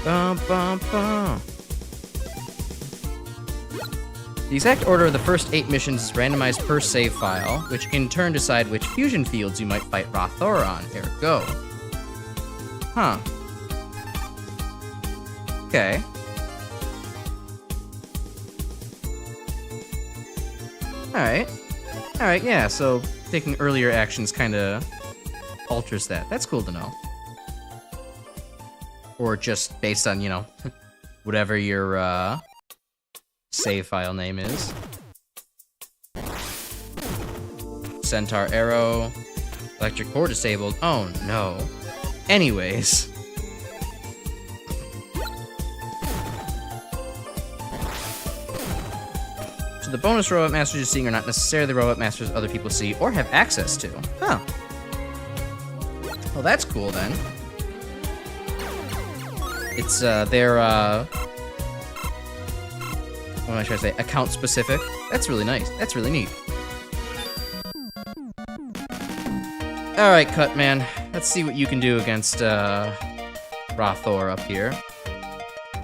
Bum, bum, bum. The exact order of the first 8 missions is randomized per save file, which in turn decide which fusion fields you might fight Rothor on. Here we go. Huh. Okay. Alright. Alright, yeah, so taking earlier actions kind of alters that. That's cool to know. Or just based on, you know, whatever your save file name is. Centaur arrow. Electric core disabled. Oh no. Anyways. So the bonus robot masters you're seeing are not necessarily the robot masters other people see or have access to. Huh. Well, that's cool then. It's their what am I trying to say? Account specific. That's really nice. That's really neat. Alright, Cut Man. Let's see what you can do against Rothor up here.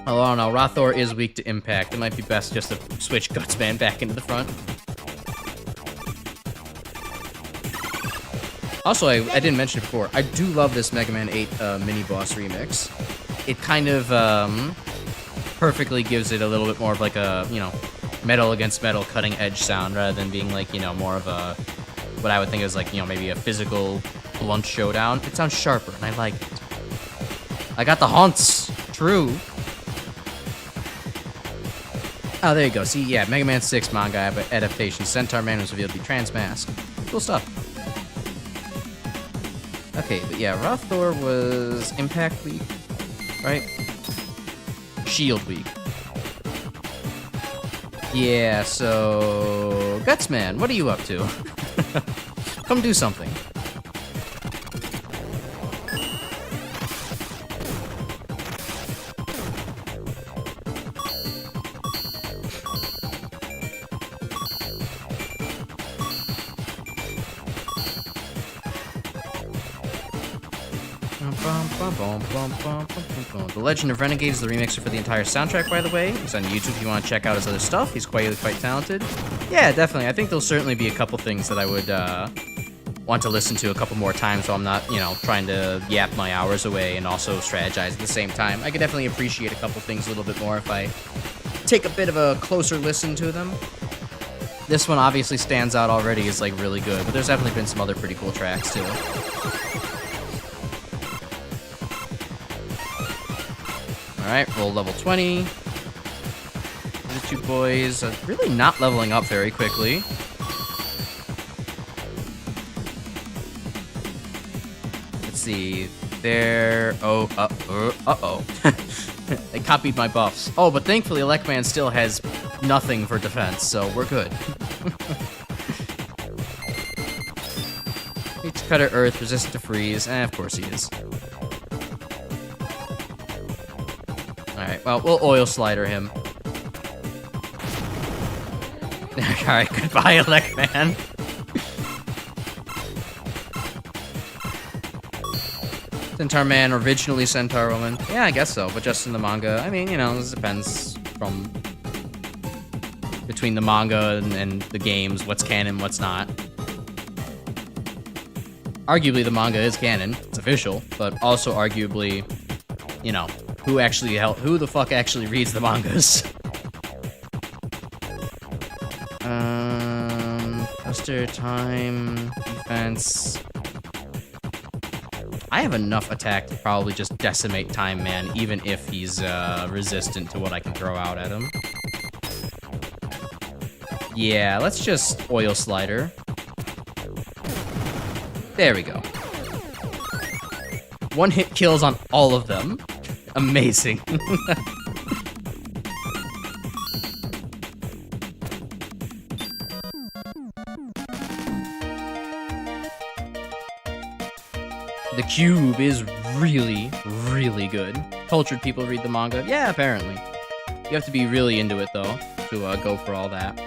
Although, I don't know, Rothor is weak to impact. It might be best just to switch GUTS-Man back into the front. Also, I didn't mention it before, I do love this Mega Man 8 mini-boss remix. It kind of perfectly gives it a little bit more of like a, you know, metal against metal cutting edge sound rather than being like, you know, more of a, what I would think is like, you know, maybe a physical blunt showdown. It sounds sharper, and I like it. I got the haunts. True. Oh, there you go. See, yeah, Mega Man 6 manga adaptation. Centaur Man was revealed to be trans-masked. Cool stuff. Okay, but yeah, Rothor was impact weak, right? Shield weak. Yeah, so... GUTS-Man, what are you up to? Come do something. The Legend of Renegades is the remixer for the entire soundtrack, by the way. He's on YouTube if you want to check out his other stuff. He's quite talented. Yeah, definitely. I think there'll certainly be a couple things that I would want to listen to a couple more times so I'm not, you know, trying to yap my hours away and also strategize at the same time. I could definitely appreciate a couple things a little bit more if I take a bit of a closer listen to them. This one obviously stands out already as, like, really good, but there's definitely been some other pretty cool tracks, too. Alright, roll level 20. The two boys are really not leveling up very quickly. Let's see. There. Oh, uh-oh. They copied my buffs. Oh, but thankfully, Electman still has nothing for defense, so we're good. Each cutter earth, resistant to freeze. Of course he is. Alright, well, we'll oil slider him. Alright, goodbye, Electman. Centaur Man, originally Centaur Woman. Yeah, I guess so, but just in the manga. I mean, you know, this depends from... between the manga and the games, what's canon, what's not. Arguably, the manga is canon. It's official, but also arguably, you know, who the fuck actually reads the mangas? Buster, time, defense. I have enough attack to probably just decimate Time Man, even if he's resistant to what I can throw out at him. Yeah, let's just oil slider. There we go. One hit kills on all of them. Amazing. The cube is really, really good. Cultured people read the manga? Yeah, apparently. You have to be really into it, though, to go for all that.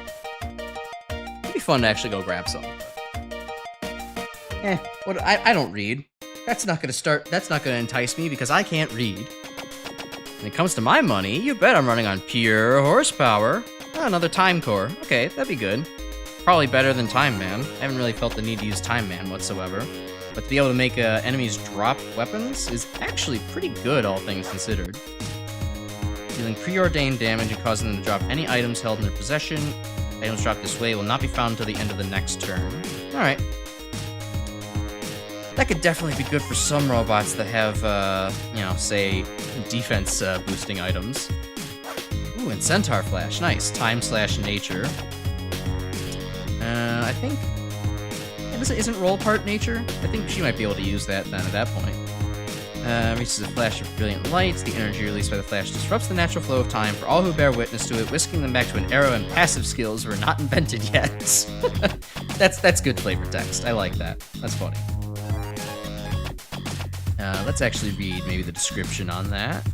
It'd be fun to actually go grab some. I don't read. That's not gonna entice me because I can't read. When it comes to my money, you bet I'm running on pure horsepower. Oh, another Time Core. Okay, that'd be good. Probably better than Time Man. I haven't really felt the need to use Time Man whatsoever. But to be able to make enemies drop weapons is actually pretty good, all things considered. Dealing preordained damage and causing them to drop any items held in their possession. Items dropped this way will not be found until the end of the next turn. Alright. That could definitely be good for some robots that have, you know, say, defense boosting items. Ooh, and Centaur Flash. Nice. Time/nature. I think... Isn't roll part nature? I think she might be able to use that then at that point. Reaches a flash of brilliant light. The energy released by the flash disrupts the natural flow of time for all who bear witness to it, whisking them back to an era when passive skills were not invented yet. That's good flavor text. I like that. That's funny. Let's actually read maybe the description on that.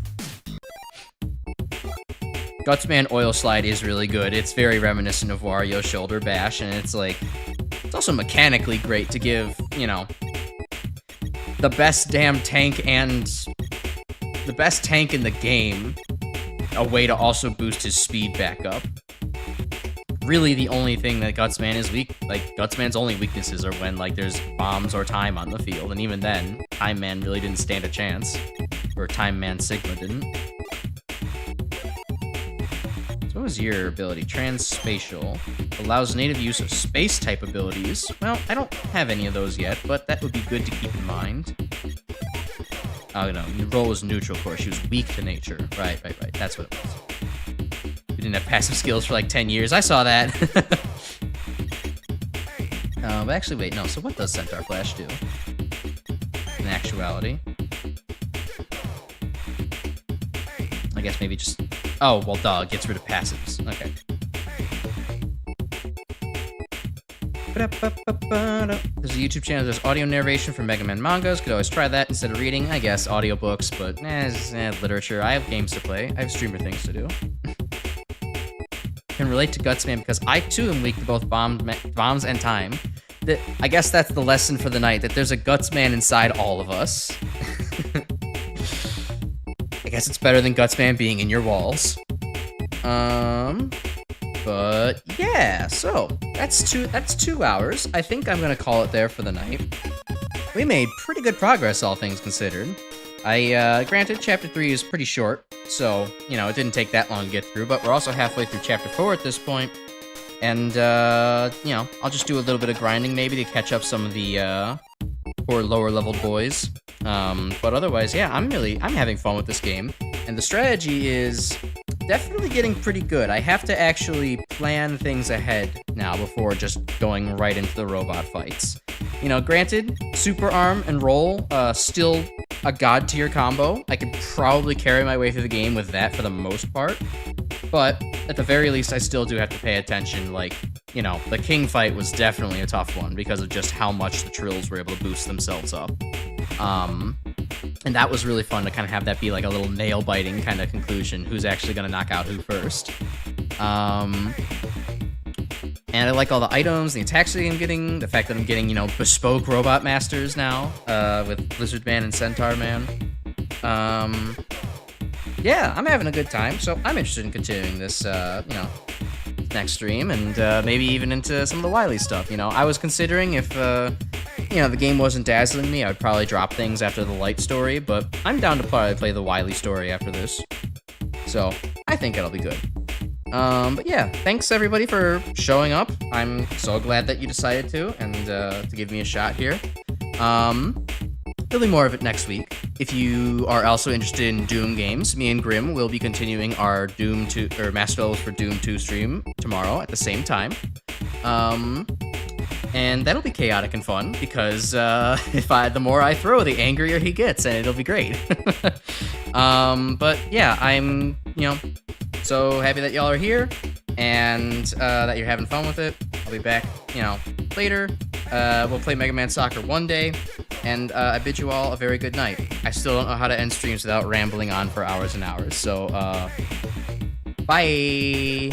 GUTS-Man Oil Slide is really good. It's very reminiscent of Wario's Shoulder Bash, and it's like... It's also mechanically great to give, you know, the best damn tank and the best tank in the game a way to also boost his speed back up. Really, the only thing that GUTS-Man is weak, like, GUTS-Man's only weaknesses are when, like, there's bombs or time on the field, and even then, Time Man really didn't stand a chance. Or Time Man Sigma didn't. What was your ability? Transspatial. Allows native use of space-type abilities. Well, I don't have any of those yet, but that would be good to keep in mind. Oh, no. Your role was neutral, of course. She was weak to nature. Right. That's what it was. We didn't have passive skills for like 10 years. I saw that. But actually, wait, no. So what does Centaur Flash do? In actuality. I guess maybe just... Oh, well, duh, it gets rid of passives. Okay. There's a YouTube channel, there's audio narration for Mega Man mangas. Could always try that instead of reading. I guess audiobooks, but literature. I have games to play. I have streamer things to do. Can relate to GUTS-Man because I too am weak to both bombs and time. I guess that's the lesson for the night, that there's a GUTS-Man inside all of us. I guess it's better than GUTS-Man being in your walls. But yeah, so that's 2 hours. I think I'm gonna call it there for the night. We made pretty good progress, all things considered. Granted, Chapter 3 is pretty short, so, you know, it didn't take that long to get through, but we're also halfway through Chapter 4 at this point, and, you know, I'll just do a little bit of grinding maybe to catch up some of the, poor lower-leveled boys. But otherwise, yeah, I'm having fun with this game, and the strategy is definitely getting pretty good. I have to actually plan things ahead now before just going right into the robot fights. You know, granted, super arm and roll, still a god tier combo. I could probably carry my way through the game with that for the most part, but at the very least, I still do have to pay attention. Like, you know, the king fight was definitely a tough one because of just how much the trills were able to boost themselves up. And that was really fun to kind of have that be like a little nail-biting kind of conclusion. Who's actually going to knock out who first? And I like all the items, the attacks that I'm getting, the fact that I'm getting, you know, bespoke robot masters now, with Lizard Man and Centaur Man. Yeah, I'm having a good time, so I'm interested in continuing this, you know, next stream, and maybe even into some of the Wily stuff, you know. I was considering if, you know, the game wasn't dazzling me, I would probably drop things after the light story, but I'm down to probably play the Wily story after this. So, I think it'll be good. But yeah, thanks everybody for showing up. I'm so glad that you decided to, and to give me a shot here. There'll be more of it next week. If you are also interested in Doom games, me and Grim will be continuing our Doom 2 or Master Levels for Doom 2 stream tomorrow at the same time. And that'll be chaotic and fun because the more I throw, the angrier he gets, and it'll be great. But yeah, I'm, you know, so happy that y'all are here and that you're having fun with it. I'll be back, you know, later. We'll play Mega Man Soccer one day, and I bid you all a very good night. I still don't know how to end streams without rambling on for hours and hours, so bye!